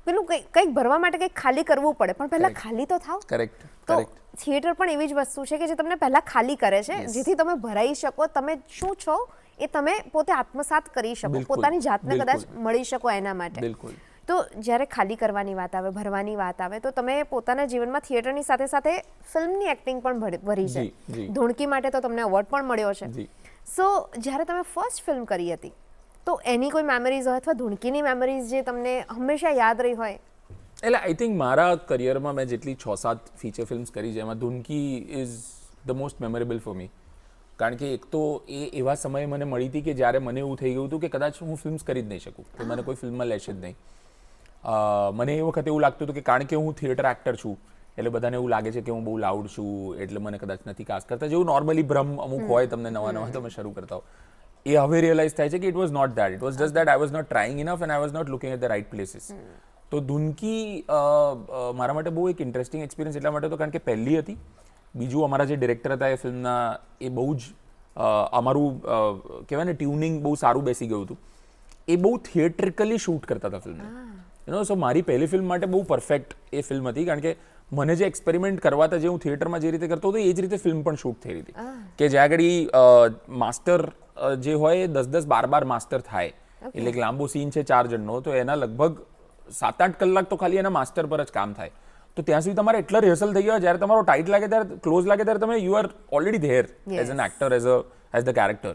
પેલું કંઈક ભરવા માટે કંઈક ખાલી કરવું પડે, પણ પહેલા ખાલી તો થાવ. કરેક્ટ. તો થિયેટર પણ એવી જ વસ્તુ છે કે જે તમને પહેલા ખાલી કરે છે, જેથી તમે ભરાઈ શકો, તમે શું છો એ તમે પોતે આત્મસાત કરી શકો, પોતાની જાતને કદાચ મળી શકો એના માટે. બિલકુલ. તો જ્યારે ખાલી કરવાની વાત આવે, ભરવાની વાત આવે, તો તમે પોતાના જીવનમાં થિયેટરની સાથે સાથે ફિલ્મની એક્ટિંગ પણ ભરી છે. ધૂણકી માટે તો તમને એવોર્ડ પણ મળ્યો છે. સો જ્યારે તમે ફર્સ્ટ ફિલ્મ કરી હતી તો એની કોઈ મેમરીઝ હોય અથવા ધૂણકીની મેમરીઝ જે તમને હંમેશા યાદ રહી હોય? એટલે આઈ થિંક મારા કરિયરમાં મેં જેટલી 6-7 ફીચર ફિલ્મ્સ કરી છે એમાં Dhunki is the most memorable for me. કારણ કે એક તો એ એવા સમયે મને મળી હતી કે જ્યારે મને એવું થઈ ગયું હતું કે કદાચ હું ફિલ્મ્સ કરી જ નહીં શકું, કે મને કોઈ ફિલ્મમાં લેશે જ નહીં. મને એ વખતે એવું લાગતું હતું કે કારણ કે હું થિયેટર એક્ટર છું એટલે બધાને એવું લાગે છે કે હું બહુ લાઉડ છું એટલે મને કદાચ નથી કાસ્ટ કરતા, જેવું નોર્મલી ભ્રમ અમુક હોય તમને નવા તમે શરૂ કરતા હો. એ હવે રિયલાઇઝ થાય છે કે it was not that. It was just that I was not trying enough and I was not looking at the right places. તો ધૂનકી મારા માટે બહુ એક ઇન્ટરેસ્ટિંગ એક્સપિરિયન્સ એટલા માટે તો કારણ કે પહેલી હતી. બીજું અમારા જે ડિરેક્ટર હતા એ ફિલ્મના એ બહુ જ અમારું કહેવાય ને ટ્યુનિંગ બહુ સારું બેસી ગયું હતું. એ બહુ થિયેટ્રિકલી શૂટ કરતા હતા ફિલ્મને. સો મારી પહેલી ફિલ્મ માટે બહુ પરફેક્ટ એ ફિલ્મ હતી કારણ કે મને જે એક્સપેરિમેન્ટ કરવા હતા જે હું થિયેટરમાં જે રીતે કરતો હતો એ જ રીતે ફિલ્મ પણ શૂટ થઈ રહી હતી. કે જ્યાં આગળ માસ્ટર જે હોય 10-12 માસ્ટર થાય એટલે એક લાંબો સીન છે 4 જણનો તો એના લગભગ 7-8 કલાક તો ખાલી એના માસ્ટર પર જ કામ થાય. તો ત્યાં સુધી તમારે એટલા રિહર્સલ થઈ ગયા જ્યારે તમારો ટાઈટ લાગે ત્યારે ક્લોઝ લાગે ત્યારે તમે you are already there as an actor as the character.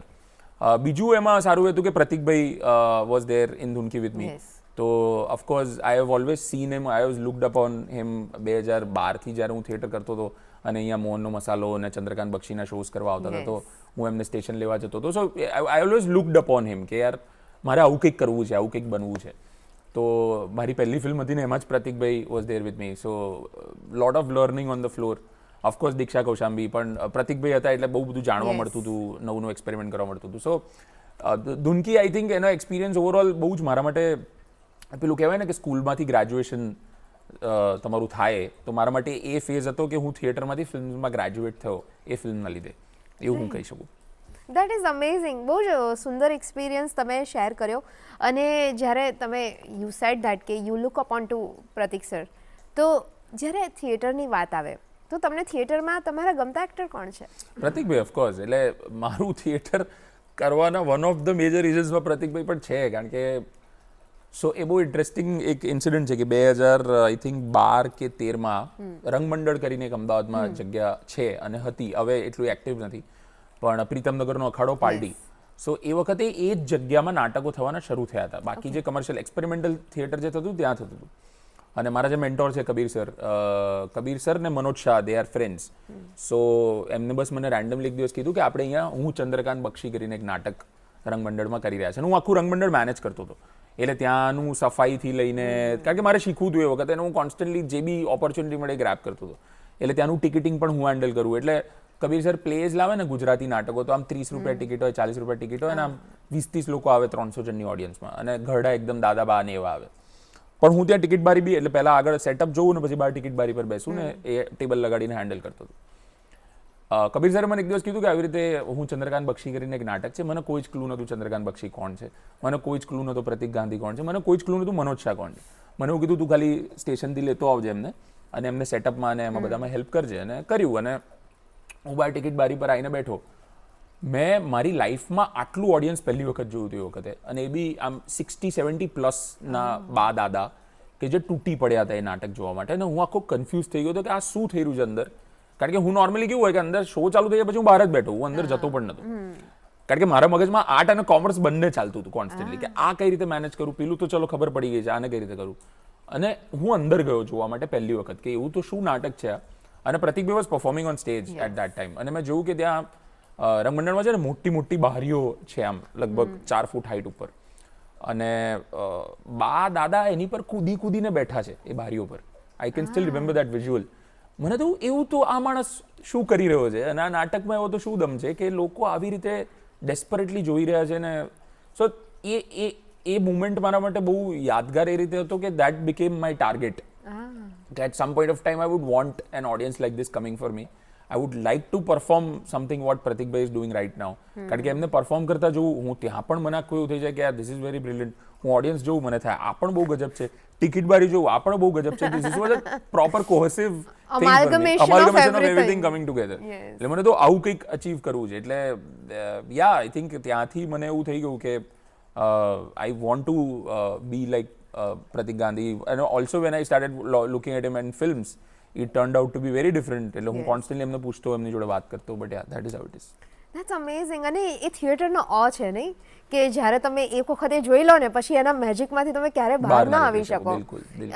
બીજું એમાં સારું હતું કે પ્રતિકભાઈ was there in Dhunki with me. તો of course I have always seen him, I have looked upon him 2012થી જ્યારે હું થિયેટર કરતો હતો અને અહીંયા મોહનનો મસાલો અને ચંદ્રકાંત બક્ષીના શોઝ કરવા આવતા હતા તો હું એમને સ્ટેશન લેવા જતો હતો. સો આઈ ઓલવેઝ લુકડ અપોન હિમ કે યાર મારે આવું કંઈક કરવું છે, આવું કંઈક બનવું છે. તો મારી પહેલી ફિલ્મ હતી ને એમાં જ પ્રતિકભાઈ was there with me. So lot of learning on the floor. Of course Diksha Kaushambi પણ પ્રતિકભાઈ હતા એટલે બહુ બધું જાણવા મળતું હતું, નવું એક્સપેરિમેન્ટ કરવા મળતું હતું. સો ધૂનકી આઈ થિંક એનો એક્સપિરિયન્સ ઓવરઓલ બહુ જ મારા માટે પેલું કહેવાય ને કે સ્કૂલમાંથી ગ્રેજ્યુએશન તમારું થાય તો મારા માટે એ ફેઝ હતો કે હું થિયેટરમાંથી ફિલ્મમાં ગ્રેજ્યુએટ થયો એ ફિલ્મના લીધે, એવું હું કહી શકું. That is amazing. બહુ જ સુંદર એક્સપિરિયન્સ તમે શેર કર્યો. અને જ્યારે તમે યુ સેડ દેટ કે you look upon to Pratik sir, તો જ્યારે થિયેટરની વાત આવે તો તમને થિયેટરમાં તમારા ગમતા એક્ટર કોણ છે? પ્રતિકભાઈ ઓફકોર્સ. એટલે મારું થિયેટર કરવાના વન ઓફ ધ મેજર રીઝન્સમાં પ્રતિકભાઈ પણ છે. કારણ કે સો એ બહુ ઇન્ટરેસ્ટિંગ એક ઇન્સિડન્ટ છે કે 2012 કે 13માં રંગમંડળ કરીને એક અમદાવાદમાં જગ્યા છે અને હતી, હવે એટલું એક્ટિવ નથી, પણ પ્રીતમનગરનો અખાડો પાલડી. સો એ વખતે એ જ જગ્યામાં નાટકો થવાના શરૂ થયા હતા. બાકી જે કમર્શિયલ એક્સપેરિમેન્ટલ થિયેટર જે થતું ત્યાં થતું હતું. અને મારા જે મેન્ટોર છે કબીર સર ને Manoj Shah, they are friends. So એમને બસ મને રેન્ડમલી એક દિવસ કીધું કે આપણે અહીંયા હું ચંદ્રકાંત બક્ષી કરીને એક નાટક રંગમંડળમાં કરી રહ્યા છે. હું આખું રંગમંડળ મેનેજ કરતો હતો એટલે ત્યાંનું સફાઈથી લઈને, કારણ કે મારે શીખવું હતું એ વખતે, હું કોન્સ્ટન્ટલી જે બી ઓપોર્ચ્યુનિટી મળે ગ્રેબ કરતો હતો. એટલે ત્યાંનું ટિકિટિંગ પણ હું હેન્ડલ કરું. એટલે કબીર સર પ્લેઝ લાવે ને ગુજરાતી નાટકો તો આમ 30 રૂપિયા ટિકિટ હોય, 40 રૂપિયા ટિકિટ હોય, અને આમ 20-30 લોકો આવે 300 જણની ઓડિયન્સમાં, અને ઘરડા એકદમ દાદા બા ને એવા આવે. પણ હું ત્યાં ટિકિટ બારી બી, એટલે પહેલા આગળ સેટઅપ જોઉં ને પછી બહાર ટિકિટ બારી પર બેસું ને એ ટેબલ લગાડીને હેન્ડલ કરતો હતો. કબીર સરે મને એક દિવસ કીધું કે આવી રીતે હું ચંદ્રકાંત બક્ષી કરીને એક નાટક છે, મને કોઈ જ ક્લુ નહોતું ચંદ્રકાંત બક્ષી કોણ છે, મને કોઈ જ ક્લુ નહોતો પ્રતિક ગાંધી કોણ છે, મને કોઈ જ ક્લુ નહોતું મનોજ શાહ કોણ છે. મને એવું કીધું તું ખાલી સ્ટેશનથી લેતો આવજે એમને, અને એમને સેટઅપમાં અને એમાં બધામાં હેલ્પ કરજે. અને કર્યું, અને હું બહાર ટિકિટ બારી પર આવીને બેઠો. મેં મારી લાઈફમાં આટલું ઓડિયન્સ પહેલી વખત જોયું હતું એ વખતે, અને એ બી આમ 60-70 પ્લસના બા દાદા કે જે તૂટી પડ્યા હતા એ નાટક જોવા માટે. અને હું આખો કન્ફ્યુઝ થઈ ગયો હતો કે આ શું થઈ રહ્યું છે અંદર. કારણ કે હું નોર્મલી કેવું હોય કે અંદર શો ચાલુ થઈ જાય પછી હું બહાર જ બેઠો, હું અંદર જતો પણ નહોતો. કારણ કે મારા મગજમાં આર્ટ અને કોમર્સ બંને ચાલતું હતું કોન્સ્ટન્ટલી, કે આ કઈ રીતે મેનેજ કરું, પેલું તો ચલો ખબર પડી ગઈ છે, આને કઈ રીતે કરું. અને હું અંદર ગયો જોવા માટે પહેલી વખત કે એવું તો શું નાટક છે આ. અને પ્રતિક ભાઈ was performing on stage at that time, અને મેં જોયું કે ત્યાં રંગમંડળમાં છે ને મોટી મોટી બારીઓ છે, આમ લગભગ 4 ફૂટ હાઈટ ઉપર, અને બા દાદા એની પર કૂદીને બેઠા છે એ બારીઓ પર. I can steel remember that visual. મને તો એવું તો આ માણસ શું કરી રહ્યો છે, અને આ નાટકમાં એવો તો શું દમ છે કે લોકો આવી રીતે ડેસ્પરેટલી જોઈ રહ્યા છે. ને સો એ મુમેન્ટ મારા માટે બહુ યાદગાર એ રીતે હતો કે that became my target. At some point of time I would want an audience like this coming for me. I would like to perform something what Pratik bhai is doing right now. કારણ કે એમને perform કરતા જોઉં હું, ત્યાં પણ મને કોઈ થઈ જાય કે યાર ધીસ ઇઝ વેરી બ્રિલિયન્ટ. હું ઓડિયન્સ જોઉં, મને થાય આ પણ બહુ ગજબ છે. ટિકિટ બારી જોઉં, આ પણ બહુ ગજબ છે. This was a proper cohesive amalgamation of everything coming together. એટલે મને તો આવું કંઈક અચીવ કરવું છે. એટલે યા આઈ થિંક ત્યાંથી મને એવું થઈ ગયું કે I want to be like Pratik Gandhi. And also when I started looking at him in films, it turned out to be very different. એટલે હું કોન્સ્ટન્ટલી એમને પૂછતો, એમની જોડે વાત કરતો, but yeah that is how it is. That's amazing. અને એ થિયેટરનો ઓ છે નહીં કે જ્યારે તમે એક વખતે જોઈ લો ને પછી એના મેજિકમાંથી તમે ક્યારે બહાર ના આવી શકો.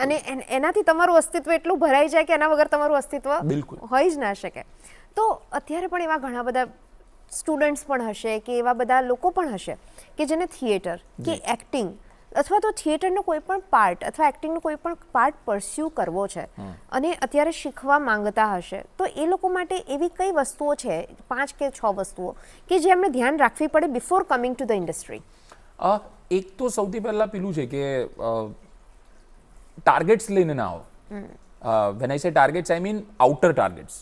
અને એનાથી તમારું અસ્તિત્વ એટલું ભરાઈ જાય કે એના વગર તમારું અસ્તિત્વ હોઈ જ ના શકે. તો અત્યારે પણ એવા ઘણા બધા સ્ટુડન્ટ્સ પણ હશે કે એવા બધા લોકો પણ હશે કે જેને થિયેટર કે એક્ટિંગ અથવા તો થિયેટરનો કોઈ પણ પાર્ટ અથવા એક્ટિંગનો કોઈ પણ પાર્ટ પરસ્યુ કરવો છે અને અત્યારે શીખવા માંગતા હશે, તો એ લોકો માટે એવી કઈ વસ્તુઓ છે, 5 કે 6 વસ્તુઓ કે જે એમને ધ્યાન રાખવી પડે before coming to the industry? એક તો સૌથી પહેલા પેલું છે કે ટાર્ગેટ્સ લઈને ના આવો. વેન આઈ સે targets I mean outer targets.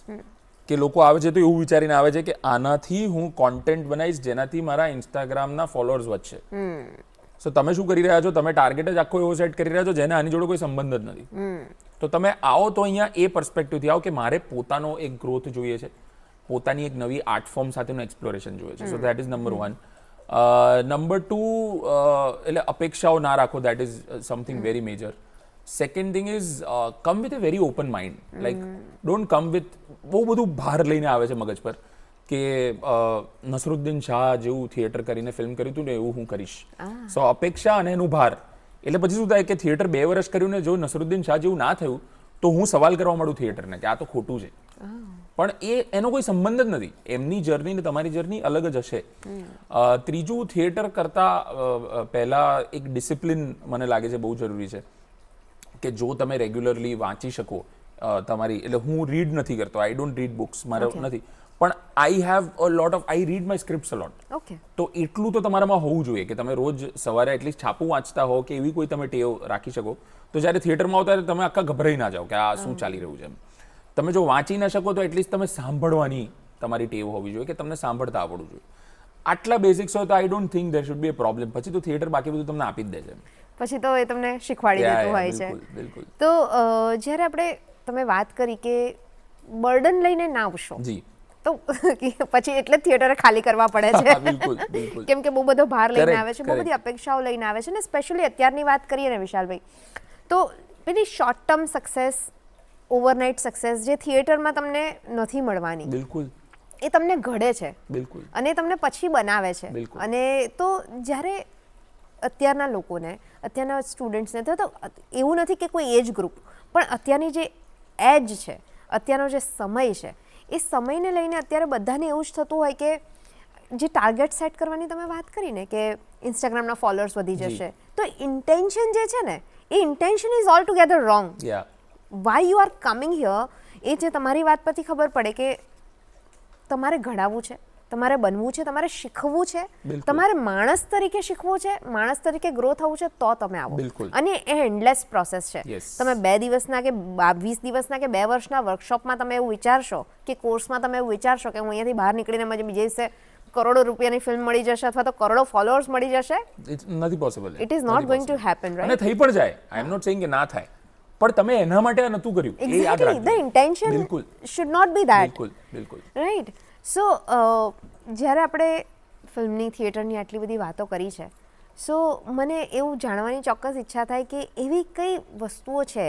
કે લોકો આવે છે તો એવું વિચારીને આવે છે કે આનાથી હું કોન્ટેન્ટ બનાવીશ જેનાથી મારા ઇન્સ્ટાગ્રામના ફોલોઅર્સ વધશે. સો તમે શું કરી રહ્યા છો? તમે ટાર્ગેટ જ આખો એવો સેટ કરી રહ્યા છો જેને આની જોડે કોઈ સંબંધ જ નથી. તો તમે આવો તો અહીંયા એ પર્સપેક્ટિવથી આવો કે મારે પોતાનો એક ગ્રોથ જોઈએ છે, પોતાની એક નવી આર્ટ ફોર્મ સાથેનું એક્સપ્લોરેશન જોઈએ છે. So that is number 1. Number 2, એટલે અપેક્ષાઓ ના રાખો. That is something very major. Second thing is come with a very open mind. Like don't come with બહુ બધું ભાર લઈને આવે છે મગજ પર કે નસરુદ્દીન શાહ જેવું થિયેટર કરીને ફિલ્મ કર્યું હતું ને એવું હું કરીશ. સો અપેક્ષા અને એનું ભાર, એટલે પછી શું થાય કે થિયેટર 2 વર્ષ કર્યું ને જો નસરુદ્દીન શાહ જેવું ના થયું તો હું સવાલ કરવા માંડું થિયેટરને કે આ તો ખોટું છે. પણ એનો કોઈ સંબંધ જ નથી. એમની જર્ની ને તમારી જર્ની અલગ જ હશે. ત્રીજું, થિયેટર કરતા પહેલા એક ડિસિપ્લિન મને લાગે છે બહુ જરૂરી છે કે જો તમે રેગ્યુલરલી વાંચી શકો તમારી, એટલે હું રીડ નથી કરતો, આઈ ડોન્ટ રીડ બુક્સ, મારે નથી, પણ I have a lot of, I read my scripts a lot. તો એટલું તો તમારામાં હોવું જોઈએ કે તમે રોજ સવારે એટલીસ્ટ છાપું વાંચતા હો કે એવી કોઈ તમે ટેવ રાખી શકો તો જ્યારે થિયેટરમાં આવતા તમે આખા ગભરાઈ ના જાઓ કે આ શું ચાલી રહ્યું છે. તમે જો વાંચી ના શકો તો એટલીસ્ટ તમે સાંભળવાની તમારી ટેવ હોવી જોઈએ કે તમને સાંભળતા આવડવું જોઈએ. આટલા બેઝિક્સ હોય તો I don't think there should be a problem. પછી તો થિયેટર બાકી બધું તમને આપી જ દે છે, પછી તો એ તમને શીખવાડી દેતું હોય છે. બિલકુલ. તો જ્યારે આપણે તમે વાત કરી કે બર્ડન લઈને ના આવશો જી, તો પછી એટલે થિયેટર ખાલી કરવા પડે છે કેમ કે બહુ બધો ભાર લઈને આવે છે, બહુ બધી અપેક્ષાઓ લઈને આવે છે. ને સ્પેશિયલી અત્યારની વાત કરીએ ને વિશાલભાઈ, તો પેલી short term success, overnight success જે થિયેટરમાં તમને નથી મળવાની, બિલકુલ એ તમને ઘડે છે, બિલકુલ, અને તમને પછી બનાવે છે. અને તો જ્યારે અત્યારના લોકોને, અત્યારના સ્ટુડન્ટ્સને, તો એવું નથી કે કોઈ એજ ગ્રુપ, પણ અત્યારની જે એજ છે, અત્યારનો જે સમય છે, એ સમયને લઈને અત્યારે બધાને એવું જ થતું હોય કે જે ટાર્ગેટ સેટ કરવાની તમે વાત કરી ને કે ઇન્સ્ટાગ્રામના ફોલોઅર્સ વધી જશે, તો ઇન્ટેન્શન જે છે ને એ intention is all together wrong. Why you are coming here, એ જે તમારી વાત પરથી ખબર પડે કે તમારે ઘડાવવું છે, તમારે બનવું છે, તમારે શીખવું છે, બિલકુલ. તમારે માણસ તરીકે શીખવું છે, માણસ તરીકે ગ્રો થવું છે, તો તમે આવો. બિલકુલ. અને એ એન્ડલેસ પ્રોસેસ છે. Yes. તમે 2 દિવસના કે 20 દિવસના કે 2 વર્ષના વર્કશોપમાં તમે એવું વિચારશો કે કોર્સમાં તમે એવું વિચારશો કે હું અહીંયાથી બહાર નીકળીને મને બીજે દિવસે કરોડો રૂપિયાની ફિલ્મ મળી જશે અથવા તો કરોડો ફોલોઅર્સ મળી જશે. ઇટ્સ નથી possible. It is not going to happen, અને રાઈટ? થઈ પણ જાય. આઈ એમ નોટ સેઇંગ કે ના થાય, પણ તમે એના માટે આ નહોતું કર્યું, એ યાદ એક્ઝેક્ટલી, ધ રાખજો. ઇન્ટેન્શન બિલકુલ. શુડ નોટ બી ધેટ, બિલકુલ બિલકુલ. રાઈટ? સો જ્યારે આપણે ફિલ્મની, થિયેટરની આટલી બધી વાતો કરી છે, સો મને એવું જાણવાની ચોક્કસ ઈચ્છા થાય કે એવી કઈ વસ્તુઓ છે,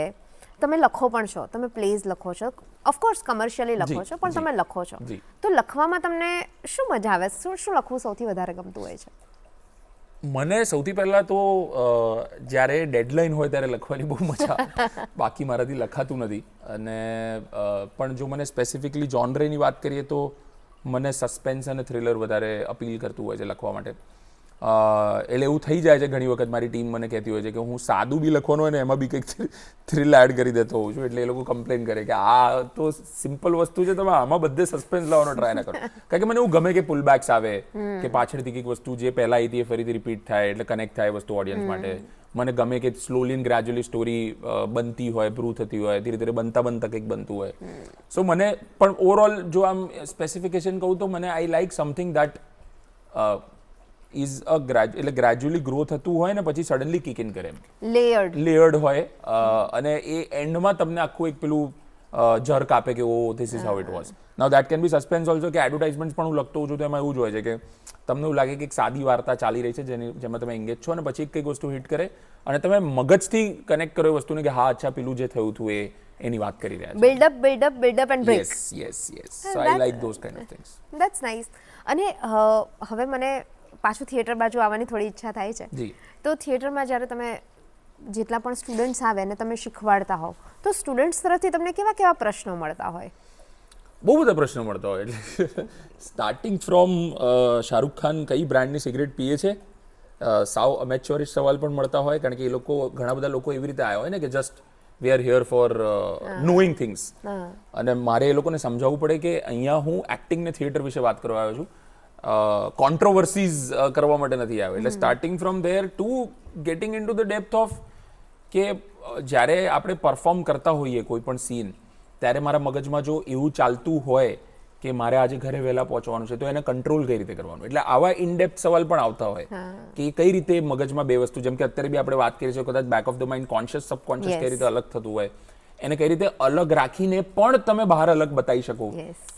તમે લખો પણ છો, તમે પ્લેઝ લખો છો, ઓફકોર્સ કમર્શિયલી લખો જી, છો, પણ જી, તમે લખો છો, જી. તો લખવામાં તમને શું મજા આવે? શું લખવું સૌથી વધારે ગમતું હોય છે? મને સૌથી પહેલા તો જ્યારે ડેડલાઇન હોય ત્યારે લખવાની બહુ મજા આવે. બાકી મારાથી લખાતું નથી. અને પણ જો મને સ્પેસિફિકલી જોનરેની વાત કરીએ તો મને સસ્પેન્સ અને થ્રિલર વધારે અપીલ કરતું હોય છે લખવા માટે. એટલે એવું થઈ જાય છે ઘણી વખત, મારી ટીમ મને કહેતી હોય છે કે હું સાદું બી લખવાનું હોય ને એમાં બી કંઈક થ્રિલ એડ કરી દેતો હોઉં છું. એટલે એ લોકો કમ્પ્લેન કરે કે આ તો સિમ્પલ વસ્તુ છે, તમે આમાં બધે સસ્પેન્સ લાવવાનો ટ્રાય ના કરો. કારણ કે મને એવું ગમે કે પુલ બેક્સ આવે, કે પાછળથી કંઈક વસ્તુ જે પહેલાં આવી હતી એ ફરીથી રિપીટ થાય, એટલે કનેક્ટ થાય વસ્તુ ઓડિયન્સ માટે. મને ગમે કે સ્લોલી એન્ડ ગ્રેજ્યુઅલી સ્ટોરી બનતી હોય, પ્રૂવ થતી હોય, ધીરે ધીરે બનતા કંઈક બનતું હોય. સો મને પણ ઓવરઓલ જો આમ સ્પેસિફિકેશન કહું તો મને I like something that is એટલે ગ્રેજ્યુઅલી ગ્રો થતું હોય ને પછી સડનલી કિક ઇન કરે, લેયર્ડ હોય, અને એ એન્ડમાં તમને આખું એક પેલું જર્ક આપે કે oh this is how it was. Now that can be suspense also, કે એડવર્ટાઇઝમેન્ટ પણ હું લખતો હોઉં છું તો એમાં એવું જ હોય છે કે તમને એવું લાગે કે એક સાદી વાર્તા ચાલી રહી છે જેમાં તમે એંગેજ છો, અને પછી કંઈક વસ્તુ હિટ કરે અને તમે મગજથી કનેક્ટ કરો એ વસ્તુને કે હા અચ્છા પેલું જે થયું હતું એની વાત કરી રહ્યા છો. Build up and break. Yes. So I like those kind of things. That's nice. અને હવે મને પાછું થિયેટર બાજુ આવવાની થોડી ઈચ્છા થાય છે. જી. તો થિયેટરમાં જ્યારે તમે જેટલા પણ સ્ટુડન્ટ્સ આવે અને તમે શીખવાડતા હોવ, તો સ્ટુડન્ટ્સ તરફથી તમને કેવા કેવા પ્રશ્નો મળતા હોય? બહુ બધા પ્રશ્નો મળતા હોય. એટલે સ્ટાર્ટિંગ ફ્રોમ શાહરૂખ ખાન કઈ બ્રાન્ડની સિગરેટ પીએ છે, સાવ અમેચ્યોરિશ સવાલ પણ મળતા હોય. કારણ કે એ લોકો, ઘણા બધા લોકો એવી રીતે આવ્યા હોય ને કે just we are here for knowing things, અને મારે એ લોકોને સમજાવવું પડે કે અહીંયા હું એક્ટિંગ ને થિયેટર વિશે વાત કરવા આવ્યો છું, કોન્ટ્રોવર્સીઝ કરવા માટે નથી આવ્યો. એટલે starting from there two gating in to the depth of કે જ્યારે આપણે પરફોર્મ કરતા હોઈએ કોઈ પણ સીન, ત્યારે મારા મગજમાં જો એવું ચાલતું હોય કે મારે આજે ઘરે વહેલા પહોંચવાનું છે, તો એને કંટ્રોલ કઈ રીતે કરવાનું. એટલે આવા ઇનડેપ્થ સવાલ પણ આવતા હોય કે કઈ રીતે મગજમાં બે વસ્તુ, જેમ કે અત્યારે બી આપણે વાત કરીએ છીએ, કદાચ back of the mind conscious subconscious કઈ રીતે અલગ થતું હોય, એને કઈ રીતે અલગ રાખીને પણ તમે બહાર અલગ બતાવી શકો.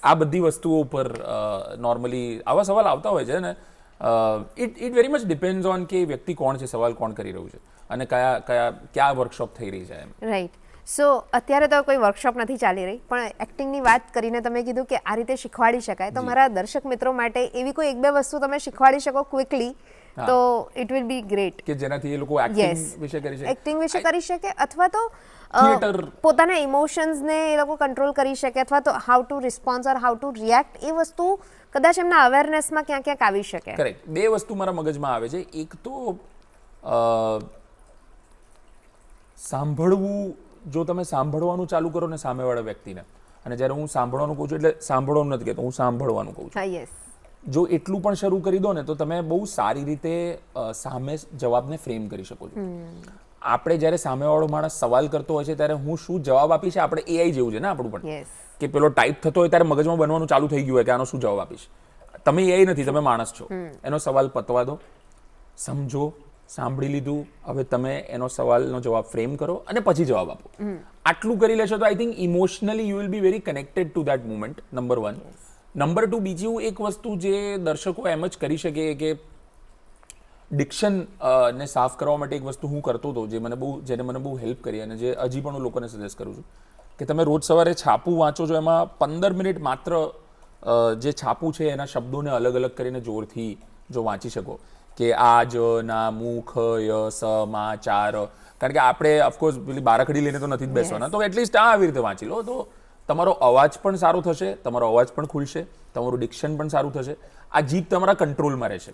આ બધી વસ્તુઓ ઉપર નોર્મલી આવા સવાલ આવતા હોય છે ને. It very much depends on કે વ્યક્તિ કોણ છે, સવાલ કોણ કરી રહ્યું છે, અને કયા વર્કશોપ થઈ રહી છે એમ. રાઈટ. સો અત્યારે તો કોઈ વર્કશોપ નથી ચાલી રહી, પણ એક્ટિંગની વાત કરીને તમે કીધું કે આ રીતે શીખવાડી શકાય, તો મારા દર્શક મિત્રો માટે એવી કોઈ 1-2 વસ્તુ તમે શીખવાડી શકો ક્વિકલી, તો ઇટ વિલ બી ગ્રેટ. કે જેનાથી એ લોકો એક્ટિંગ વિશે કરી શકે, એક્ટિંગ વિશે કરી શકે, અથવા તો થિયેટર, પોતાના ઇમોશન્સને એ લોકો કંટ્રોલ કરી શકે, અથવા તો how to response or how to react, એ વસ્તુ કદાચ એમના અવેરનેસમાં ક્યાંક આવી શકે. કરેક્ટ. 2 વસ્તુ મારા મગજમાં આવે છે. એક તો સાંભળવું. જો તમે સાંભળવાનું ચાલુ કરો ને સામેવાળા વ્યક્તિને, અને જ્યારે હું સાંભળવાનું કહું છું એટલે સાંભળવાનું નથી કહેતો, હું સાંભળવાનું કહું છું. યસ. જો એટલું પણ શરૂ કરી દો ને તો તમે બહુ સારી રીતે સામે જવાબને ફ્રેમ કરી શકો છો. આપણે જ્યારે સામેવાળો માણસ સવાલ કરતો હોય છે ત્યારે હું શું જવાબ આપીશ, આપણે એઆઈ જેવું છે ને આપણું પણ, કે પેલો ટાઈપ થતો હોય ત્યારે મગજમાં બનવાનું ચાલુ થઈ ગયું હોય કે આનો શું જવાબ આપીશ. તમે એઆઈ નથી, તમે માણસ છો. એનો સવાલ પતવા દો, સમજો, સાંભળી લીધું, હવે તમે એનો સવાલનો જવાબ ફ્રેમ કરો અને પછી જવાબ આપો. આટલું કરી લેશો તો I think emotionally you will be very connected two that moment. Number 1. Number 2, બીજું એક વસ્તુ જે દર્શકો એમ જ કરી શકે કે ડિક્શન ને સાફ કરવા માટે એક વસ્તુ હું કરતો હતો જેને મને બહુ હેલ્પ કરી, અને જે હજી પણ હું લોકોને સજેસ્ટ કરું છું, કે તમે રોજ સવારે છાપું વાંચો છો, એમાં 15 મિનિટ માત્ર જે છાપું છે એના શબ્દોને અલગ અલગ કરીને જોરથી જો વાંચી શકો, કે આજ, ના, મુખ, ય, સમાચાર. કારણ કે આપણે ઓફકોર્સ પેલી બારાખડી લઈને તો નથી જ બેસવાના, તો એટલીસ્ટ આવી રીતે વાંચી લો, તો તમારો અવાજ પણ સારો થશે, તમારો અવાજ પણ ખુલશે, તમારું ડિક્શન પણ સારું થશે, આ જીભ તમારા કંટ્રોલમાં રહેશે,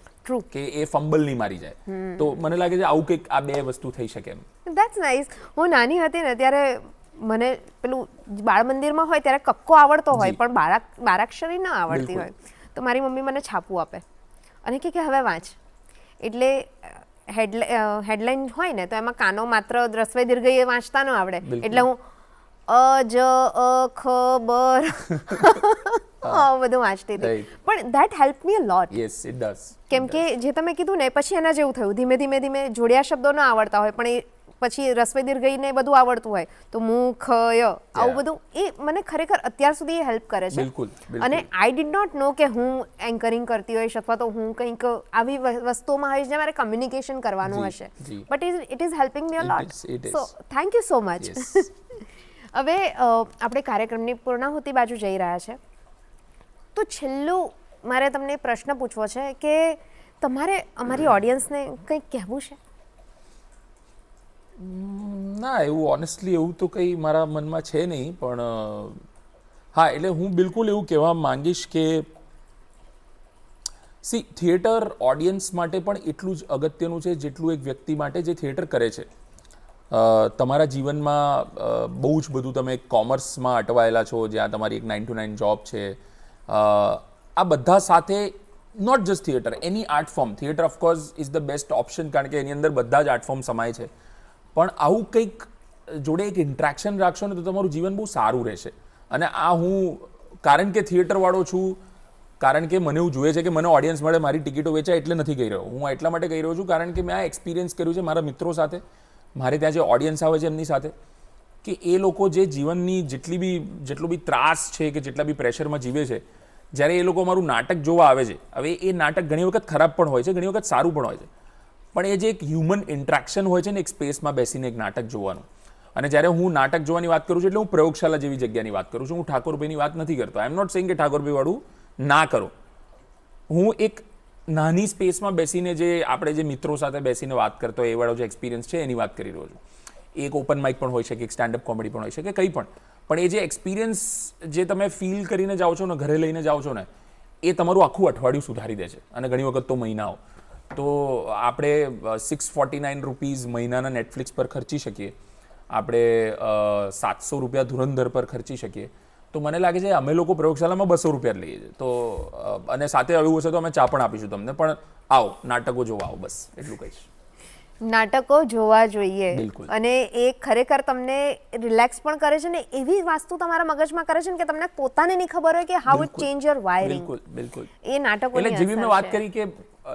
કે એ ફંબલ નહીં મારી જાય. તો મને લાગે છે આવું કંઈક આ 2 વસ્તુ થઈ શકે એમ. That's nice. હું નાની હતી ને ત્યારે મને પેલું બાળ મંદિરમાં હોય ત્યારે કક્કો આવડતો હોય પણ બારાક્ષરી ના આવડતી હોય, તો મારી મમ્મી મને છાપું આપે અને કે હવે વાંચ. એટલે હેડલાઇન હોય ને તો એમાં કાનો માત્ર રસ્વે દીર્ઘ એ વાંચતા ન આવડે, એટલે હું જ ખ બર બધું વાંચતી હતી. પણ that help me a lot. Yes it does. કેમ કે જે તમે કીધું ને પછી એના જેવું થયું, ધીમે ધીમે જોડ્યા શબ્દો ન આવડતા હોય પણ એ પછી રસ્વે દીર્ઘ ને બધું આવડતું હોય તો મું ખ ય આવું બધું એ મને ખરેખર અત્યાર સુધી હેલ્પ કરે છે. અને આઈ ડીડ નોટ નો કે હું એન્કરિંગ કરતી હોઈશ અથવા તો હું કંઈક આવી વસ્તુઓમાં હોઈશ જે મારે કમ્યુનિકેશન કરવાનું હશે, but it is helping me a lot. So thank you so much. હવે આપણે કાર્યક્રમની પૂર્ણાહુતિ બાજુ જઈ રહ્યા છે, તો છેલ્લું મારે તમને પ્રશ્ન પૂછવો છે કે તમારે અમારી ઓડિયન્સને કંઈક કહેવું છે? ના, એવું ઓનેસ્ટલી એવું તો કંઈ મારા મનમાં છે નહીં, પણ હા એટલે હું બિલકુલ એવું કહેવા માંગીશ કે થિયેટર ઓડિયન્સ માટે પણ એટલું જ અગત્યનું છે જેટલું એક વ્યક્તિ માટે જે થિયેટર કરે છે. તમારા જીવનમાં બહુ જ બધું તમે કોમર્સમાં અટવાયેલા છો, જ્યાં તમારી એક 9 to 9 જોબ છે, આ બધા સાથે not just theatre, any art form, theatre of course is the best option કારણ કે એની અંદર બધા જ આર્ટ ફોર્મ સમાય છે, પણ આવું કંઈક જોડે એક ઇન્ટ્રેક્શન રાખશો ને તો તમારું જીવન બહુ સારું રહેશે. અને આ હું કારણ કે થિયેટરવાળો છું, કારણ કે મને એવું જોઈએ છે કે મને ઓડિયન્સ મળે, મારી ટિકિટો વેચાય એટલે નથી કહી રહ્યો. હું એટલા માટે કહી રહ્યો છું કારણ કે મેં આ એક્સપિરિયન્સ કર્યું છે મારા મિત્રો સાથે, મારે ત્યાં જે ઓડિયન્સ આવે છે એમની સાથે, કે એ લોકો જે જીવનની જેટલો બી ત્રાસ છે કે જેટલા બી પ્રેશરમાં જીવે છે, જ્યારે એ લોકો મારું નાટક જોવા આવે છે, હવે એ નાટક ઘણી વખત ખરાબ પણ હોય છે, ઘણી વખત સારું પણ હોય છે, પણ એ જે એક હ્યુમન ઇન્ટ્રેક્શન હોય છે ને એક સ્પેસમાં બેસીને એક નાટક જોવાનું, અને જ્યારે હું નાટક જોવાની વાત કરું છું એટલે હું પ્રયોગશાળા જેવી જગ્યાની વાત કરું છું, હું ઠાકોરભાઈની વાત નથી કરતો. આઈ એમ નોટ સેઇંગ કે ઠાકોરભાઈ વાળું ના કરો. હું એક નાની સ્પેસમાં બેસીને જે આપણે જે મિત્રો સાથે બેસીને વાત કરતો હોય એ વાળો જે એક્સપિરિયન્સ છે એની વાત કરી રહ્યો છું. એક ઓપન માઇક પણ હોઈ શકે, એક સ્ટેન્ડઅપ કોમેડી પણ હોઈ શકે, કંઈ પણ એ જે એક્સપિરિયન્સ જે તમે ફીલ કરીને જાઓ છો ને, ઘરે લઈને જાઓ છો ને, એ તમારું આખું અઠવાડિયું સુધારી દે છે, અને ઘણી વખત તો મહિનાઓ. તો આપણે 649 રૂપીઝ મહિનાના નેટફ્લિક્સ પર ખર્ચી શકીએ, આપણે 700 રૂપિયા ધુરંધર પર ખર્ચી શકીએ, તો મને લાગે છે અમે લોકો પ્રયોગશાળામાં 200 રૂપિયા લઈએ છીએ. તો અને સાથે આવ્યું હશે તો અમે ચા પણ આપીશું તમને, પણ આવો નાટકો જોવા આવો, બસ એટલું કહીશ. નાટકો જોવા જોઈએ, અને એ ખરેખર તમને રિલેક્સ પણ કરે છે ને એવી વસ્તુ તમારા મગજમાં કરે છે ને કે તમને પોતાને નહીં ખબર હોય કે how it change your wiring. બિલકુલ. એ નાટકો એટલે જેવી મેં વાત કરી કે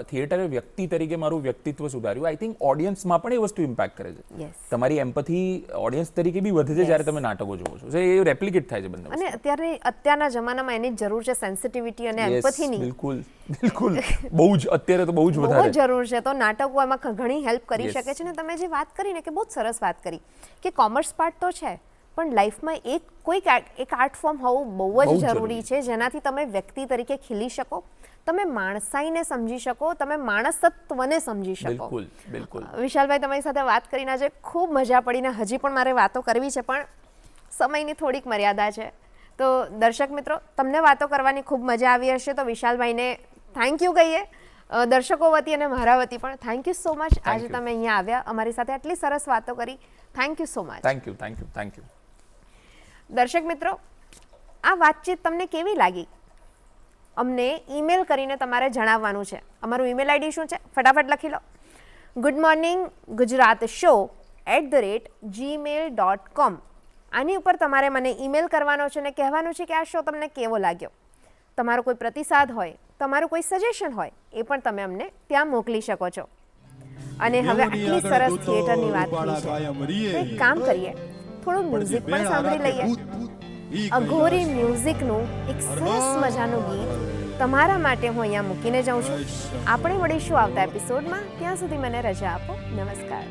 થિયેટરે વ્યક્તિ તરીકે મારું વ્યક્તિત્વ સુધાર્યું, આઈ થિંક ઓડિયન્સમાં પણ એ વસ્તુ ઇમ્પેક્ટ કરે છે. તમારી એમ્પથી ઓડિયન્સ તરીકે બી વધે છે જ્યારે તમે નાટકો જોવો છો, એ રેપ્લિકેટ થાય છે બંને. અને અત્યારના જમાનામાં એની જરૂર છે, સેન્સિટિવિટી અને એમ્પથીની. બિલકુલ બહુ જ અત્યારે તો બહુ જ વધારે જરૂર છે. તો નાટકો એમાં ઘણી હેલ્પ કરી શકે છે. ને તમે જે વાત કરી ને કે બહુ સરસ વાત કરી કે કોમર્સ પાર્ટ તો છે, પણ લાઈફમાં એક આર્ટ ફોર્મ હોવું બહુ જ જરૂરી છે, જેનાથી તમે વ્યક્તિ તરીકે ખીલી શકો, તમે માણસાઈને સમજી શકો, તમે માણસત્વને સમજી શકો. બિલકુલ. વિશાલભાઈ, તમારી સાથે વાત કરીને આજે ખૂબ મજા પડી, ને હજી પણ મારે વાતો કરવી છે, પણ સમયની થોડીક મર્યાદા છે. તો દર્શક મિત્રો, તમને વાતો કરવાની ખૂબ મજા આવી હશે, તો વિશાલભાઈને થેન્ક યુ કહીએ, દર્શકો વતી અને મારા વતી પણ થેન્ક યુ સો મચ. આજે તમે અહીંયા આવ્યા, અમારી સાથે આટલી સરસ વાતો કરી, thank you so much. Thank you. દર્શક મિત્રો, આ વાતચીત તમને કેવી લાગી અમને ઈમેલ કરીને તમારે જણાવવાનું છે. અમારું ઈમેલ આઈડી શું છે ફટાફટ લખી લો. goodmorninggujratshow@gmail.com. આની ઉપર તમારે મને ઈમેલ કરવાનો છે અને કહેવાનું છે કે આ શો તમને કેવો લાગ્યો. તમારો કોઈ પ્રતિસાદ હોય, તમારું કોઈ સજેશન હોય, એ પણ તમે અમને ત્યાં મોકલી શકો છો. અને હવે આટલી સરસ થિયેટરની વાત થઈ છે, એક કામ કરીએ, થોડું મ્યુઝિક પણ સાંભળી લઈએ. અઘોરી મ્યુઝિકનું એક સરસ મજાનું ગીત તમારા માટે હું અહીંયા મૂકીને જાઉં છું. આપણે મળીશું આવતા એપિસોડમાં. ત્યાં સુધી મને રજા આપો. નમસ્કાર.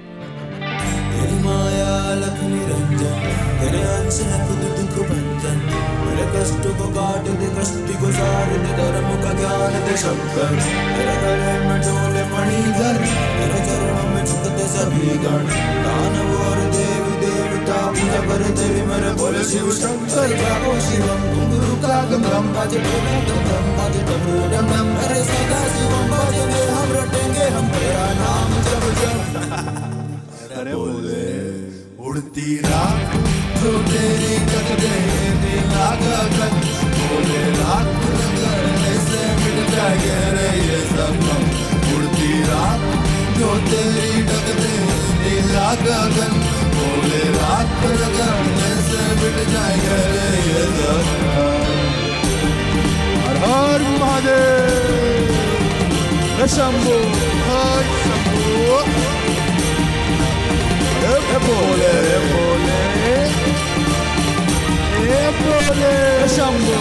तेरे अंश है खुद दुख भंजन, मेरे कष्ट को काट दे, कष्टि को सार दे, धर्म का ज्ञान दे शंकर. तेरे गले में डोले मणिधर, तेरे चरणों में झुकते सभी गण. दानव और देवी देवता पूजा करते भी मेरे बोले शिव शंकर. जागो शिवम घुंघरू का गंगम बाजे, डोले गंगम बाजे, डमरू डमडम. अरे सदा शिवम बाजेंगे हम, रटेंगे हम तेरा नाम जब जब. अरे बोले उड़ती रात शंभू हाय शंभू अरे बोले शंभू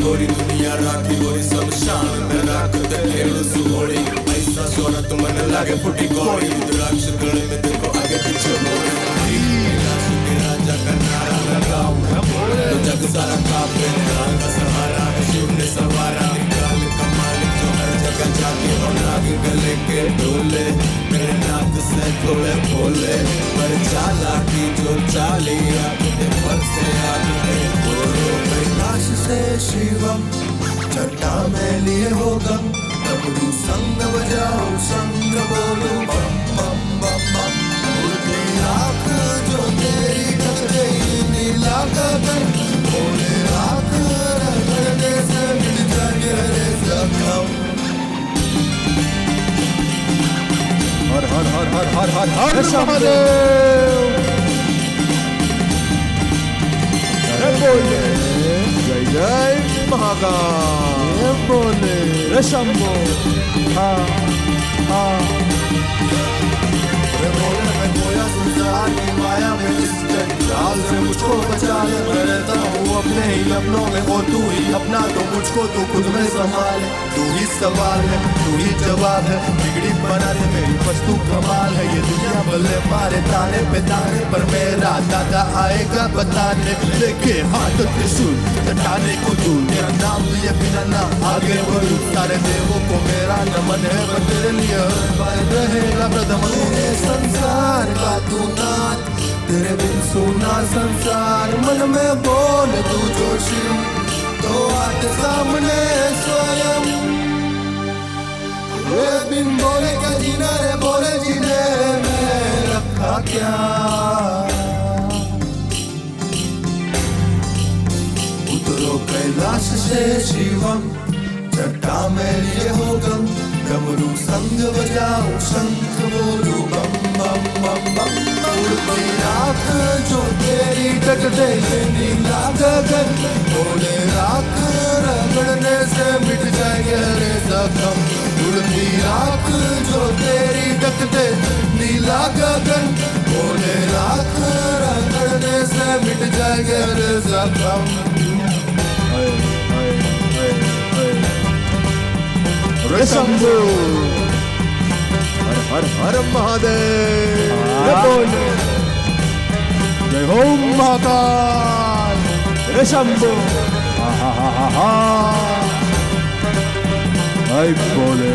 गोरी दुनिया राखी गोरी सब शान में राखते खेल सुहोड़ी ऐसा शोहरत मन लागे फुटी गोरी रुद्राक्ष गले में देखो आगे पीछे मोरे राजा का नारा लगाओ तो जग सारा कांपे राम का सहारा है शिव ने सवारा निकाल कमाल जो हर जगह जाके हो नाग गले के डोले मेरे नाक से थोड़े बोले पर चाला की जो चाली आगे पर से आगे बोलो कैलाश से शिवम चट्टा में लिए हो गम डमरू संग बजाओ संग बोलो बम बम बम बम उड़ती आँख जो तेरी टकरे नीला गगन बोले आँख रगड़ने से मिट जाए रे जख्म हर हर हर हर हर हर हर शंभू महादेव बोले जय जय महाकाल बोले शंभू हाँ हाँ बोले मैं गोया सुल्तान की माया में जिस जंजाल से मुझको बचा ले मैं रहता हूँ अपने ही अपनों में और तू ही अपना तो मुझको तू खुद में संभाले तू ही सवाल है तू ही जवाब है बिगड़ी बना दे मेरी वस्तु कमाल है ये दुनिया भले मारे ताने पे ताने पर मेरा दादा आएगा बताने लेके हाथ त्रिशूल चटाने को तू तेरा नाम लिए बिना ना आगे बढ़ू सारे देवों को मेरा नमन है पर तेरे लिए हर बार रहेगा प्रथम संसार का तू नाथ तेरे बिन सुना संसार मन में बोल तू जो शिव तो आते सामने स्वयं वे बिन बोले क्या जीना रे बोले जीने में रखा क्या उतरो कैलाश से शिवम चट्टा में लिए हो गम डमरू संग बजाओ शंख बोलो बम बम बम बम उड़ती राख जो तेरी टकटे नीला गगन बोले राख रगड़ने से मिट जाएंगे रे जख्म उड़ती राख जो तेरी टकटे नीला गगन बोले राख रगड़ने से मिट जाएंगे रे जख्म शंभू हर हर हर महादेव बोले जय हो महाकाल शंभू हा हा हा हा हा बोले